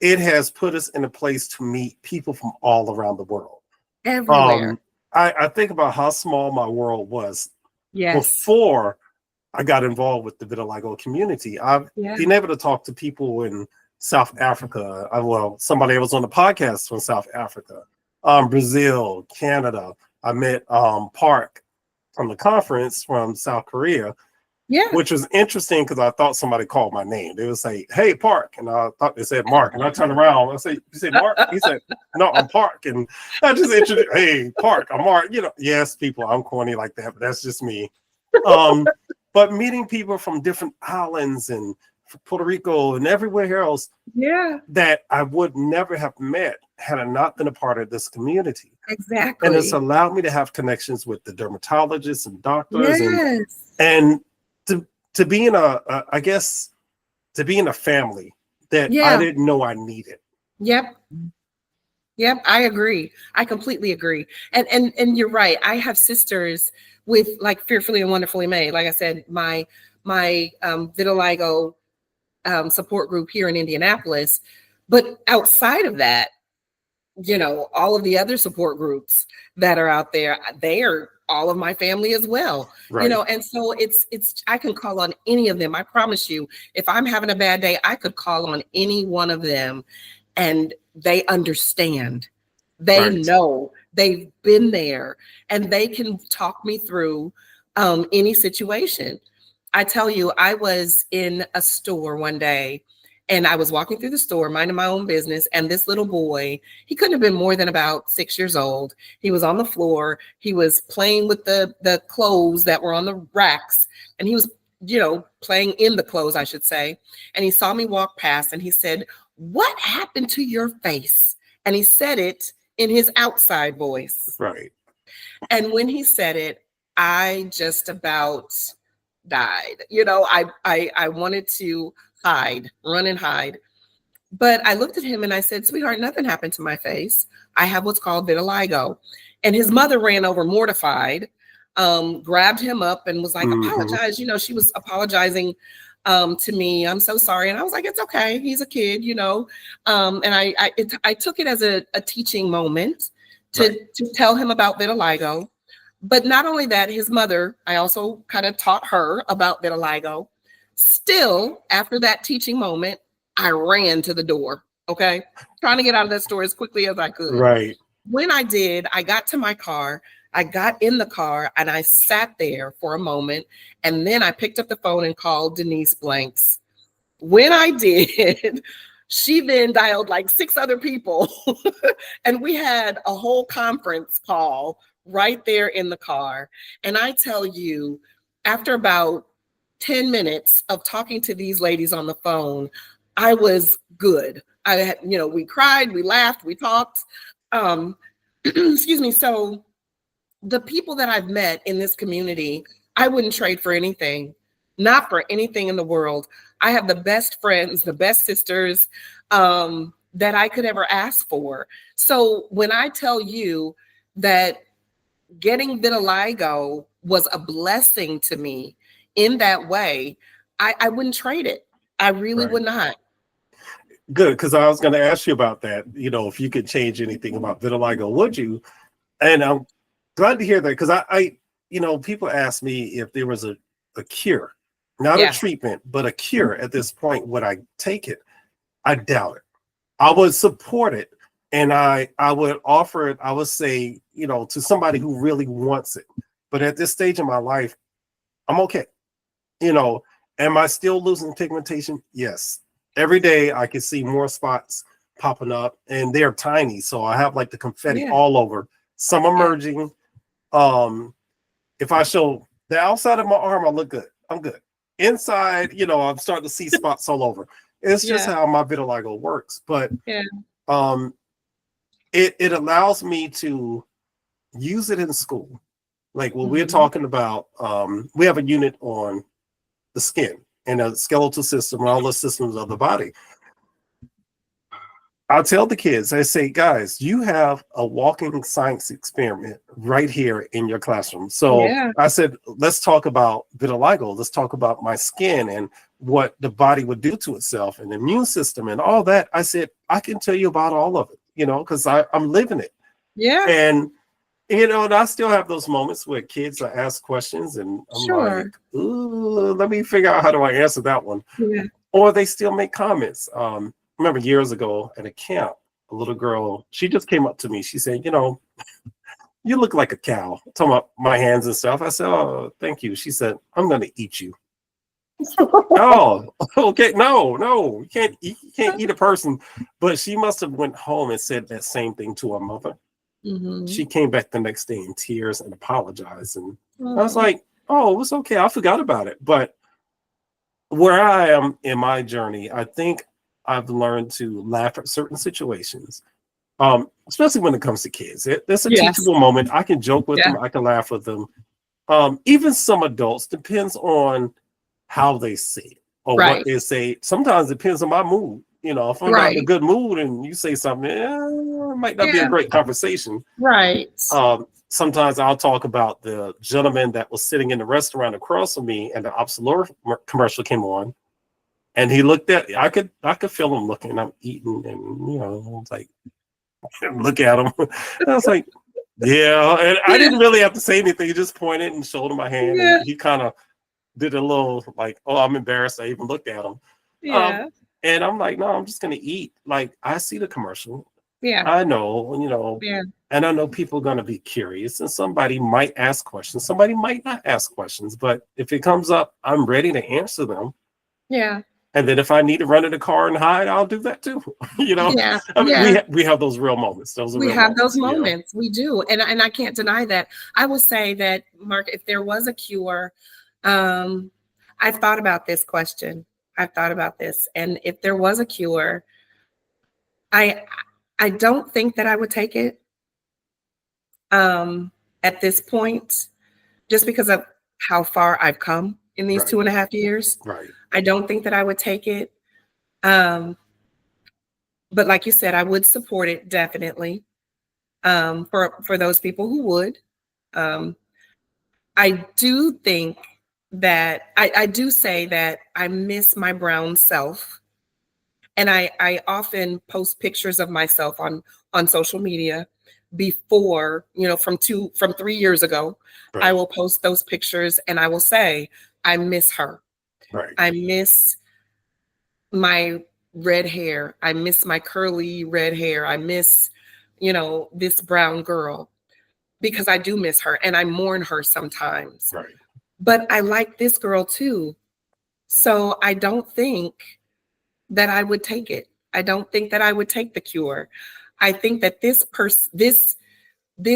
it has put us in a place to meet people from all around the world. Everywhere. I think about how small my world was before I got involved with the vitiligo community. I've been able to talk to people in South Africa. Somebody was on the podcast from South Africa, Brazil, Canada. I met Park from the conference from South Korea. Yeah, which was interesting because I thought somebody called my name. They would say, "Hey, Park," and I thought they said Mark. And I turned around. I say, "You say Mark?" He said, "No, I'm Park." And I just introduced, "Hey, Park, I'm Mark." You know, yes, people, I'm corny like that, but that's just me. But meeting people from different islands and Puerto Rico and everywhere else, that I would never have met had I not been a part of this community. Exactly, and it's allowed me to have connections with the dermatologists and doctors, and to be in I guess to be in a family that I didn't know I needed. Yep, I agree. I completely agree. And you're right. I have sisters with like Fearfully and Wonderfully Made. Like I said, my vitiligo support group here in Indianapolis. But outside of that, you know, all of the other support groups that are out there, they are all of my family as well. Right. You know, and so it's I can call on any of them. I promise you, if I'm having a bad day, I could call on any one of them and they understand. They know, they've been there, and they can talk me through any situation. I tell you, I was in a store one day and I was walking through the store, minding my own business. And this little boy, he couldn't have been more than about 6 years old. He was on the floor. He was playing with the clothes that were on the racks. And he was, you know, playing in the clothes, I should say. And he saw me walk past and he said, "What happened to your face?" And he said it in his outside voice. Right. And when he said it, I just about died. You know, I wanted to run and hide. But I looked at him and I said, "Sweetheart, nothing happened to my face. I have what's called vitiligo." And his mother ran over mortified, grabbed him up and was like, "Apologize." You know, she was apologizing to me. "I'm so sorry." And I was like, "It's okay. He's a kid, you know." And I took it as a teaching moment to tell him about vitiligo. But not only that, his mother, I also kind of taught her about vitiligo. Still, after that teaching moment, I ran to the door, okay? Trying to get out of that store as quickly as I could. Right. When I did, I got to my car, I got in the car and I sat there for a moment. And then I picked up the phone and called Denise Blanks. When I did, she then dialed like 6 other people. And we had a whole conference call right there in the car. And I tell you, after about 10 minutes of talking to these ladies on the phone, I was good. I had, you know, we cried, we laughed, we talked. Excuse me. So the people that I've met in this community, I wouldn't trade for anything, not for anything in the world. I have the best friends, the best sisters that I could ever ask for. So when I tell you that getting vitiligo was a blessing to me in that way, I wouldn't trade it. I really would not. Good, because I was going to ask you about that. You know, if you could change anything about vitiligo, would you? And I'm glad to hear that, because I you know, people ask me if there was a cure, not a treatment, but a cure at this point, would I take it? I doubt it. I would support it. And I would offer it, I would say, you know, to somebody who really wants it. But at this stage in my life, I'm okay. You know, am I still losing pigmentation? Yes. Every day I can see more spots popping up, and they're tiny. So I have like the confetti Yeah. all over. Some Yeah. emerging. Um, if I show the outside of my arm, I look good. I'm good. Inside, I'm starting to see spots all over. It's just Yeah. how my vitiligo works. But Yeah. um, it allows me to use it in school. Like when we're Hmm. talking about, we have a unit on the skin and a skeletal system and all the systems of the body. I tell the kids, I say, guys, you have a walking science experiment right here in your classroom. So Yeah. I said, let's talk about vitiligo. Let's talk about my skin and what the body would do to itself and the immune system and all that. I said, I can tell you about all of it, because I'm living it. Yeah. And, and I still have those moments where kids ask questions and I'm like, Sure. ooh, let me figure out how do I answer that one. Yeah. Or they still make comments. Remember years ago at a camp, a little girl, she just came up to me. She said, you look like a cow. Talking about my hands and stuff. I said, oh, thank you. She said, I'm going to eat you. Oh, okay. No, you can't eat a person. But she must have went home and said that same thing to her mother. Hmm. She came back the next day in tears and apologized. And I was Oh, like, oh, it was okay. I forgot about it. But where I am in my journey, I think I've learned to laugh at certain situations, especially when it comes to kids. It's a yes. teachable moment. I can joke with Yeah. them. I can laugh with them. Even some adults, depends on how they say it or what Right. they say. Sometimes it depends on my mood. If I'm not in a Right. good mood and you say something, it might not be a Yeah. great conversation. Right. Sometimes I'll talk about the gentleman that was sitting in the restaurant across from me and the Absolor commercial came on. And he looked at I could feel him looking. I'm eating and I was like, look at him. And I was like, yeah. And I Yeah. didn't really have to say anything. He just pointed and showed him my hand and Yeah. he kind of did a little like, oh, I'm embarrassed. I even looked at him. Um, Yeah. and I'm like, no, I'm just gonna eat. Like I see the commercial. Yeah. I know, Yeah. and I know people are gonna be curious and somebody might ask questions, somebody might not ask questions, but if it comes up, I'm ready to answer them. Yeah. And then if I need to run in the car and hide, I'll do that too. Yeah. I mean, Yeah. we have those real moments. Those are We real have those moments. moments. We do. And I can't deny that. I will say that, Mark, if there was a cure, um, I've thought about this question. I've thought about this. And if there was a cure, I I don't think that I would take it um at this point, just because of how far I've come in these Right, 2.5 years. right, I don't think that I would take it. Um, but like you said, I would support it definitely. For those people who would. Um, I do think that I do say that I miss my brown self. And I often post pictures of myself on social media before, from 3 years ago. I right, will post those pictures and I will say, I miss her. right, I miss my red hair. I miss my curly red hair. I miss, this brown girl, because I do miss her and I mourn her sometimes. right. But I like this girl too. So I don't think that I would take it. I don't think that I would take the cure. I think that this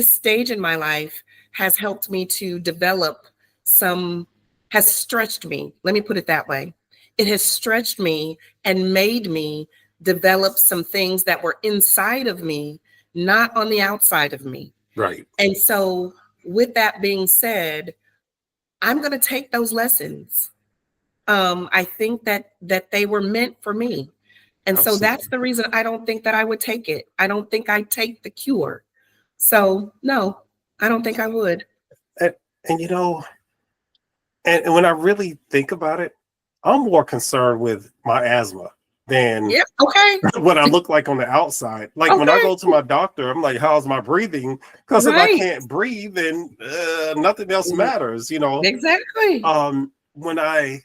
stage in my life has helped me to develop some has stretched me. Let me put it that way. It has stretched me and made me develop some things that were inside of me, not on the outside of me. Right. And so, with that being said, I'm going to take those lessons. I think that they were meant for me. And so that's Absolutely. the reason I don't think that I would take it. I don't think I'd take the cure. So no, I don't think I would. And, and and when I really think about it, I'm more concerned with my asthma than Yeah. Okay. what I look like on the outside. Like when I Okay. go to my doctor, I'm like, how's my breathing? Because if I Right. can't breathe, then nothing else matters. Exactly. When I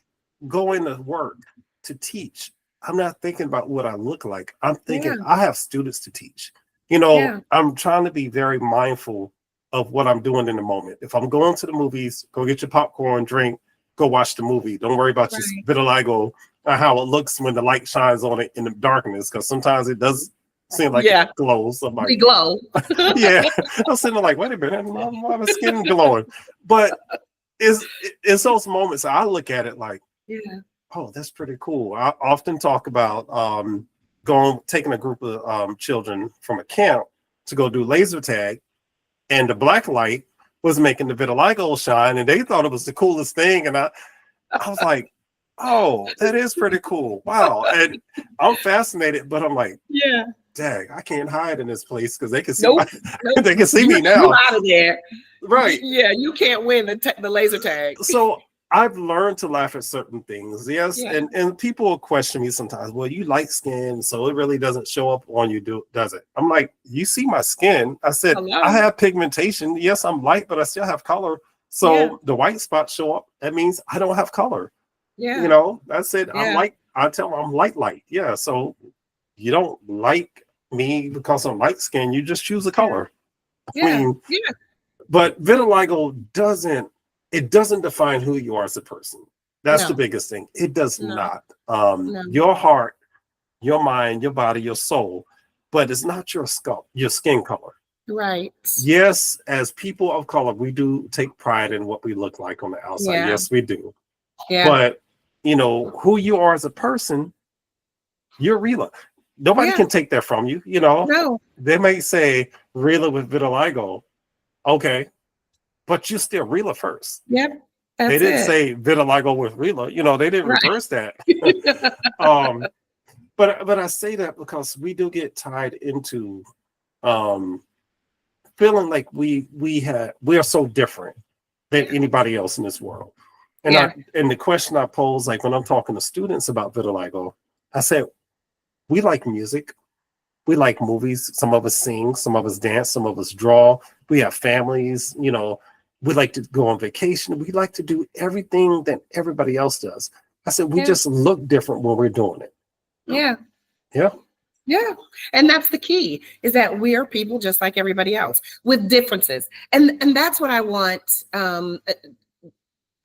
go into work to teach, I'm not thinking about what I look like. I'm thinking Yeah. I have students to teach. Yeah. I'm trying to be very mindful of what I'm doing in the moment. If I'm going to the movies, go get your popcorn, drink. go watch the movie. Don't worry about your vitiligo or how it looks when the light shines on it in the darkness, because sometimes it does seem like it glows. I'm like, we glow. yeah. I'm sitting there like, wait a minute, my skin glowing. But it's those moments I look at it like, oh, that's pretty cool. I often talk about taking a group of children from a camp to go do laser tag, and the black light was making the vitiligo shine, and they thought it was the coolest thing. And I was like, oh, that is pretty cool. Wow. And I'm fascinated, but I'm like, dang, I can't hide in this place because they can see they can see me now. You out of there. Right. Yeah, you can't win the laser tag. So I've learned to laugh at certain things. Yes. And people will question me sometimes. Well, you light skin, so it really doesn't show up on you, does it? I'm like, you see my skin. I said, I have pigmentation. Yes, I'm light, but I still have color. So the white spots show up. That means I don't have color. Yeah. You know, that's it. I'm like, I tell them I'm light. Yeah. So you don't like me because I'm light skin. You just choose a color. I mean, but vitiligo doesn't define who you are as a person. That's the biggest thing. It does not. Your heart, your mind, your body, your soul, but it's not your skin color. Right. Yes, as people of color, we do take pride in what we look like on the outside. Yes, we do. But you know who you are as a person, you're Relia. Nobody can take that from you. You know, they may say Relia with vitiligo. Okay. But you still Relia first. Yep. They didn't say vitiligo with Relia. You know, they didn't reverse that. But I say that because we do get tied into feeling like we are so different than anybody else in this world. And and the question I pose, like when I'm talking to students about vitiligo, I said, we like music. We like movies. Some of us sing, some of us dance, some of us draw. We have families, you know. We like to go on vacation. We like to do everything that everybody else does. I said, we just look different when we're doing it. Yeah. Yeah. Yeah. And that's the key, is that we are people just like everybody else with differences. And that's what I want.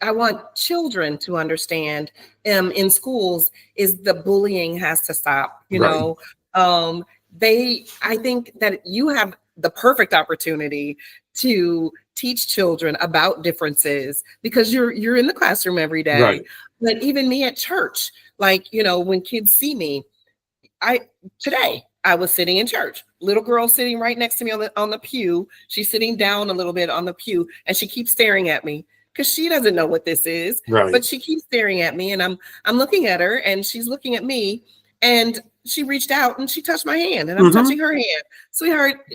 I want children to understand in schools is the bullying has to stop. You know, I think that you have the perfect opportunity to teach children about differences because you're in the classroom every day. But even me at church, like, you know, when kids see me, today I was sitting in church, little girl sitting right next to me on the pew. She's sitting down a little bit on the pew and she keeps staring at me because she doesn't know what this is, but she keeps staring at me, and I'm looking at her and she's looking at me, and she reached out and she touched my hand, and I'm touching her hand. Sweetheart,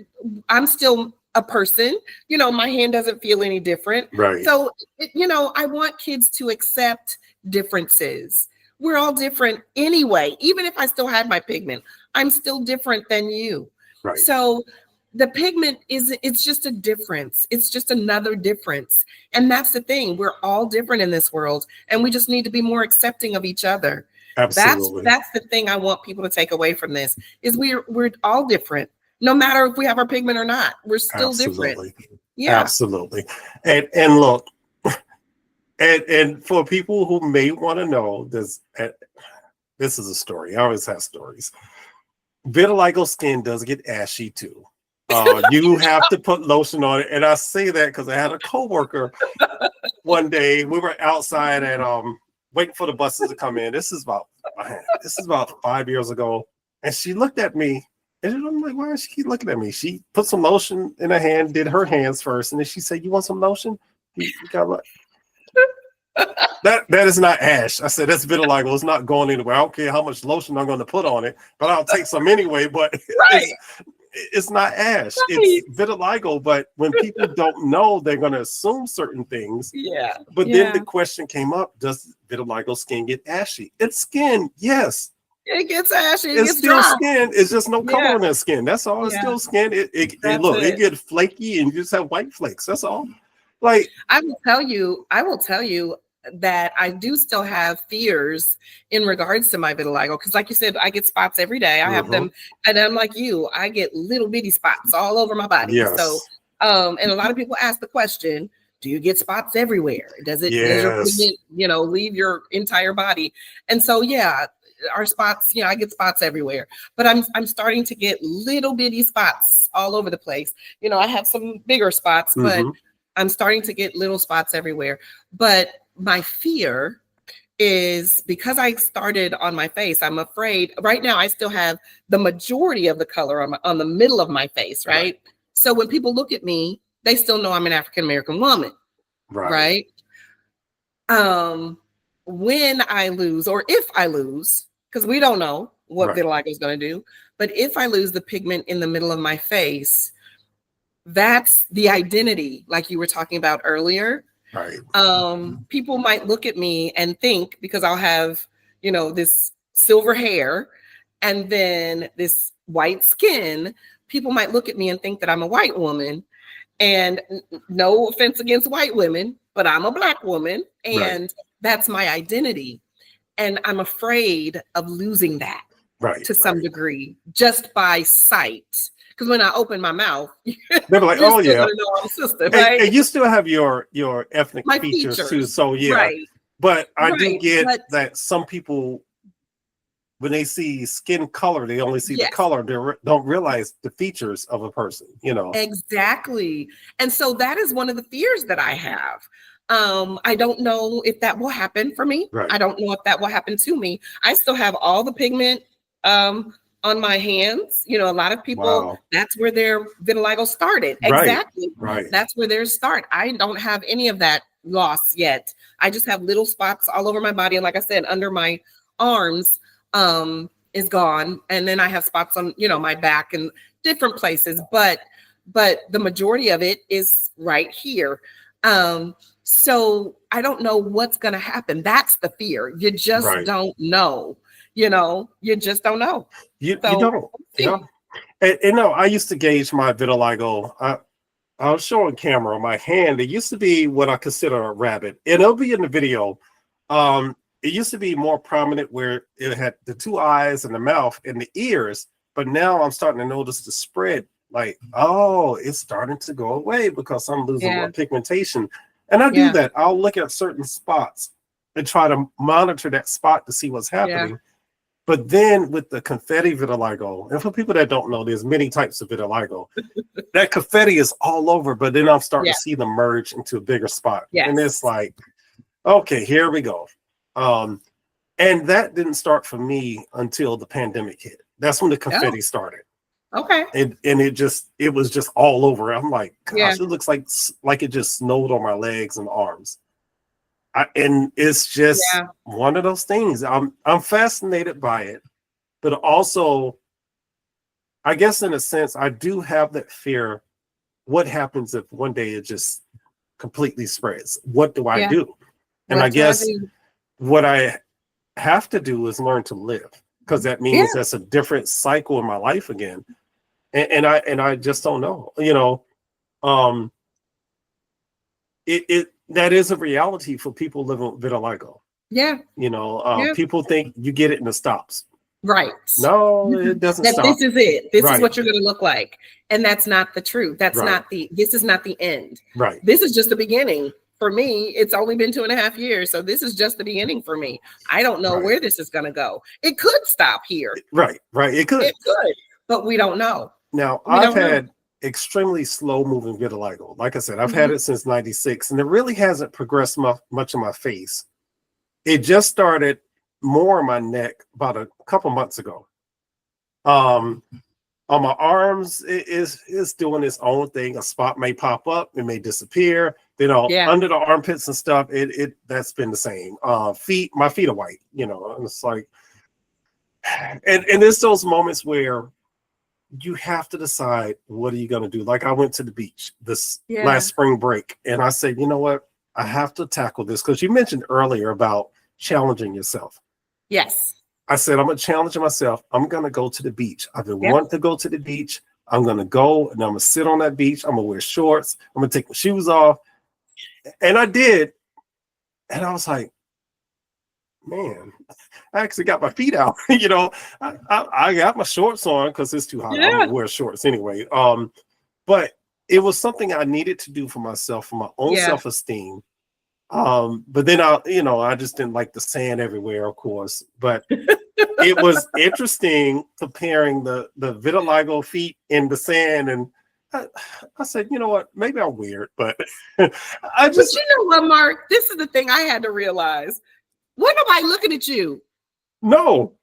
I'm still a person, you know, my hand doesn't feel any different. So, you know, I want kids to accept differences. We're all different anyway. Even if I still had my pigment, I'm still different than you. So the pigment it's just a difference. It's just another difference. And that's the thing. We're all different in this world, and we just need to be more accepting of each other. Absolutely. That's the thing I want people to take away from this is we're all different. No matter if we have our pigment or not, we're still different. Yeah, absolutely. And look, and for people who may want to know this is a story. I always have stories. Vitiligo skin does get ashy too. You have to put lotion on it, and I say that because I had a coworker one day. We were outside and waiting for the buses to come in. This is about 5 years ago, and she looked at me. And I'm like, why does she keep looking at me? She put some lotion in her hand, did her hands first, and then she said, "You want some lotion?" You got look. That is not ash. I said, that's vitiligo. It's not going anywhere. I don't care how much lotion I'm going to put on it, but I'll take some anyway. But it's not ash. It's vitiligo. But when people don't know, they're going to assume certain things. But then the question came up: does vitiligo skin get ashy? It's skin, yes. It gets ashy. It's still dry. Skin. It's just no color in that skin. That's all. It's still skin. It get flaky and you just have white flakes. That's all. Like I will tell you that I do still have fears in regards to my vitiligo because, like you said, I get spots every day. I have them, and I'm like you. I get little bitty spots all over my body. So, and a lot of people ask the question, do you get spots everywhere? Does your Yes. pigment, leave your entire body? And so, yeah, our spots, I get spots everywhere, but I'm starting to get little bitty spots all over the place. I have some bigger spots, but I'm starting to get little spots everywhere. But my fear is because I started on my face, I'm afraid right now I still have the majority of the color on the middle of my face, right? So when people look at me, they still know I'm an African American woman, right? When I lose, or if I lose, because we don't know what vitiligo is going to do, but if I lose the pigment in the middle of my face, that's the identity, like you were talking about earlier. People might look at me and think, because I'll have, this silver hair and then this white skin, people might look at me and think that I'm a white woman. And no offense against white women, but I'm a Black woman, and that's my identity. And I'm afraid of losing that to some degree, just by sight. Because when I open my mouth, they're like, "Oh yeah, know I'm a sister," right? And you still have your ethnic features too. So yeah, but I do get that some people, when they see skin color, they only see the color. They don't realize the features of a person. Exactly. And so that is one of the fears that I have. I don't know if that will happen for me. I don't know if that will happen to me. I still have all the pigment on my hands. A lot of people, that's where their vitiligo started. Exactly. That's where theirs start. I don't have any of that loss yet. I just have little spots all over my body. And like I said, under my arms is gone. And then I have spots on, my back and different places, but the majority of it is right here. So I don't know what's going to happen. That's the fear. You just don't know. You just don't know. You don't. And no, I used to gauge my vitiligo. I'll show on camera my hand. It used to be what I consider a rabbit, and it'll be in the video. It used to be more prominent where it had the two eyes and the mouth and the ears, but now I'm starting to notice the spread. Like, oh, it's starting to go away because I'm losing more pigmentation. And I do that. I'll look at certain spots and try to monitor that spot to see what's happening. But then with the confetti vitiligo, and for people that don't know, there's many types of vitiligo. That confetti is all over, but then I'm starting to see them merge into a bigger spot. And it's like, okay, here we go. And that didn't start for me until the pandemic hit. That's when the confetti started. Okay. And it was just all over. I'm like, gosh, it looks like it just snowed on my legs and arms. And it's just one of those things. I'm fascinated by it, but also, I guess in a sense, I do have that fear. What happens if one day it just completely spreads? What do I do? And I guess what I have to do is learn to live, because that means that's a different cycle in my life again. And I just don't know, that is a reality for people living with vitiligo. People think you get it and it stops. No, it doesn't stop. This is it. This is what you're going to look like. And that's not the truth. This is not the end. This is just the beginning. For me, it's only been 2.5 years. So this is just the beginning for me. I don't know where this is going to go. It could stop here. It could, but we don't know. Now, I've had extremely slow moving vitiligo. Like I said, I've had it since 96, and it really hasn't progressed much in my face. It just started more on my neck about a couple months ago. On my arms, it's doing its own thing. A spot may pop up, it may disappear. Under the armpits and stuff, that's been the same. Feet, my feet are white, and it's like, and it's those moments where you have to decide, what are you going to do? Like, I went to the beach this last spring break, and I said, you know what? I have to tackle this, because you mentioned earlier about challenging yourself. Yes. I said, I'm going to challenge myself. I'm going to go to the beach. I've been wanting to go to the beach. I'm going to go, and I'm going to sit on that beach. I'm going to wear shorts. I'm going to take my shoes off. And I did. And I was like, man, I actually got my feet out. I got my shorts on because it's too hot. I'm gonna wear shorts anyway. But it was something I needed to do for myself, for my own Yeah. self-esteem. But then I just didn't like the sand everywhere, of course. But it was interesting comparing the vitiligo feet in the sand, and I said, you know what, maybe I'm weird, but I But just you know what, Mark? This is the thing I had to realize. When nobody looking at you, no.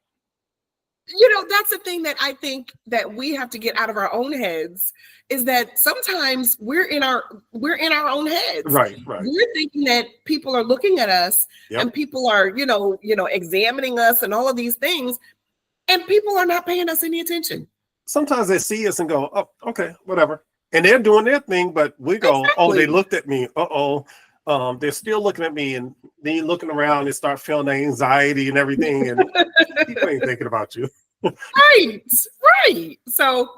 that's the thing that I think that we have to get out of our own heads, is that sometimes we're in our own heads. Right. We're thinking that people are looking at us, Yep. and people are, examining us and all of these things, and people are not paying us any attention. Sometimes they see us and go, oh, okay, whatever. And they're doing their thing, but we go, Exactly. oh, they looked at me. They're still looking at me, and then looking around and start feeling the anxiety and everything, and people ain't thinking about you. Right. So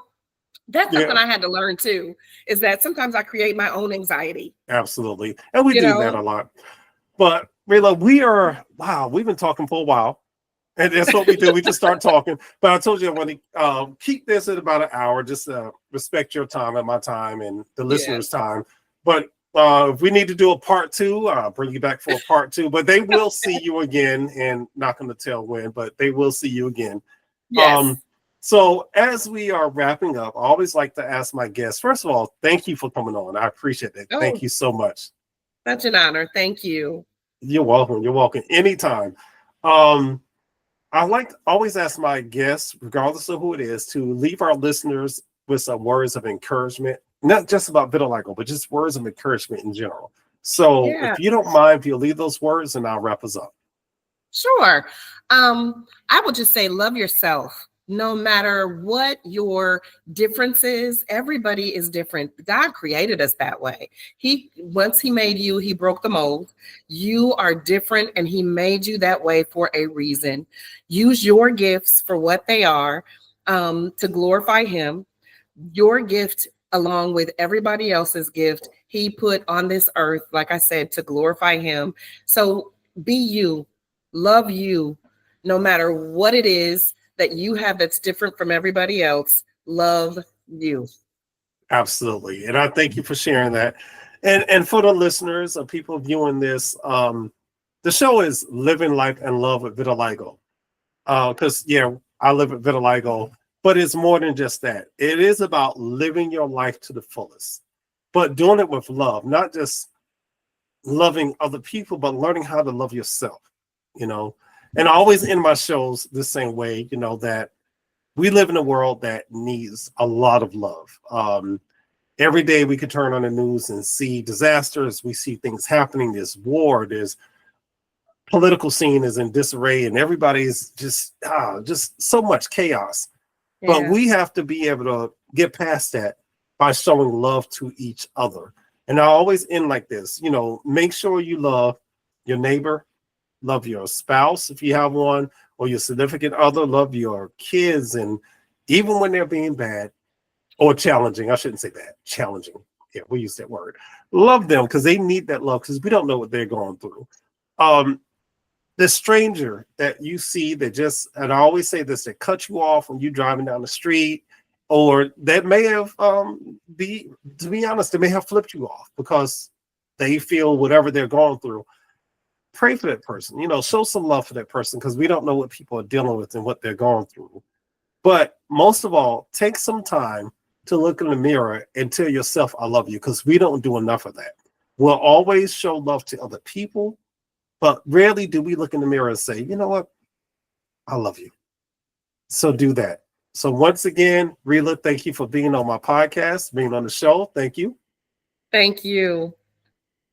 that's something I had to learn too, is that sometimes I create my own anxiety. Absolutely. And we do that a lot. But Relia, we've been talking for a while. And that's what we do. We just start talking. But I told you I want to keep this at about an hour. Just respect your time and my time and the listeners' time. But if we need to do a part 2, I'll bring you back for a part 2. But they will see you again, and not going to tell when, but they will see you again. Yes. So as we are wrapping up, I always like to ask my guests, first of all, thank you for coming on. I appreciate it. Oh, thank you so much. Such an honor. Thank you. You're welcome. Anytime. I like to always ask my guests, regardless of who it is, to leave our listeners with some words of encouragement, not just about vitiligo, but just words of encouragement in general. So if you don't mind, if you'll leave those words, and I'll wrap us up. Sure. I would just say, love yourself. No matter what your difference is, everybody is different. God created us that way. Once he made you, he broke the mold. You are different, and he made you that way for a reason. Use your gifts for what they are, to glorify him. Your gift, along with everybody else's gift, he put on this earth, like I said, to glorify him. So be you, love you, no matter what it is that you have that's different from everybody else. Love you. Absolutely. And I thank you for sharing that. And for the listeners of people viewing this, the show is Living Life and Love with Vitiligo. Because, I live with vitiligo, but it's more than just that. It is about living your life to the fullest, but doing it with love, not just loving other people, but learning how to love yourself, And I always end my shows the same way, that we live in a world that needs a lot of love. Every day we could turn on the news and see disasters. We see things happening. There's war. There's political scene is in disarray, and everybody's just so much chaos. Yeah. But we have to be able to get past that by showing love to each other. And I always end like this, make sure you love your neighbor, love your spouse if you have one, or your significant other, love your kids, and even when they're being bad or challenging, I shouldn't say bad, challenging. Yeah, we use that word. Love them, because they need that love, because we don't know what they're going through. The stranger that you see that and I always say this, that cut you off when you're driving down the street, or that may have, to be honest, they may have flipped you off because they feel whatever they're going through. Pray for that person, show some love for that person, because we don't know what people are dealing with and what they're going through. But most of all, take some time to look in the mirror and tell yourself, I love you, because we don't do enough of that. We'll always show love to other people, but rarely do we look in the mirror and say, you know what, I love you. So do that. So once again, Relia, thank you for being on my podcast, being on the show. Thank you. Thank you.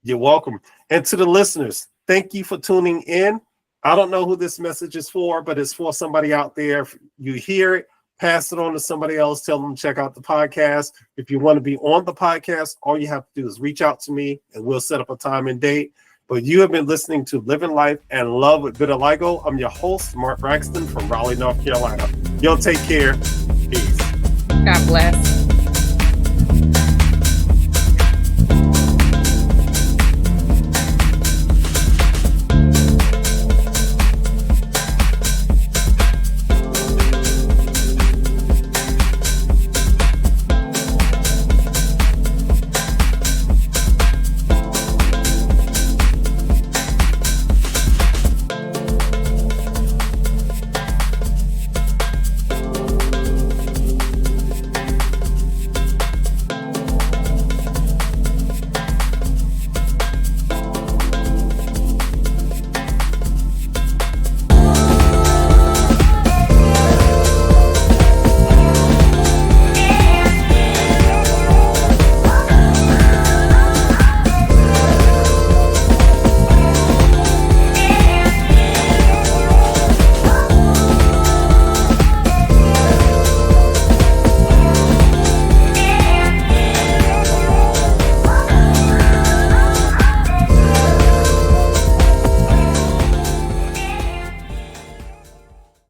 You're welcome. And to the listeners, thank you for tuning in. I don't know who this message is for, but it's for somebody out there. If you hear it, pass it on to somebody else. Tell them to check out the podcast. If you want to be on the podcast, all you have to do is reach out to me, and we'll set up a time and date. But you have been listening to Living Life and Love with Vitiligo. I'm your host, Mark Braxton from Raleigh, North Carolina. Y'all take care. Peace. God bless.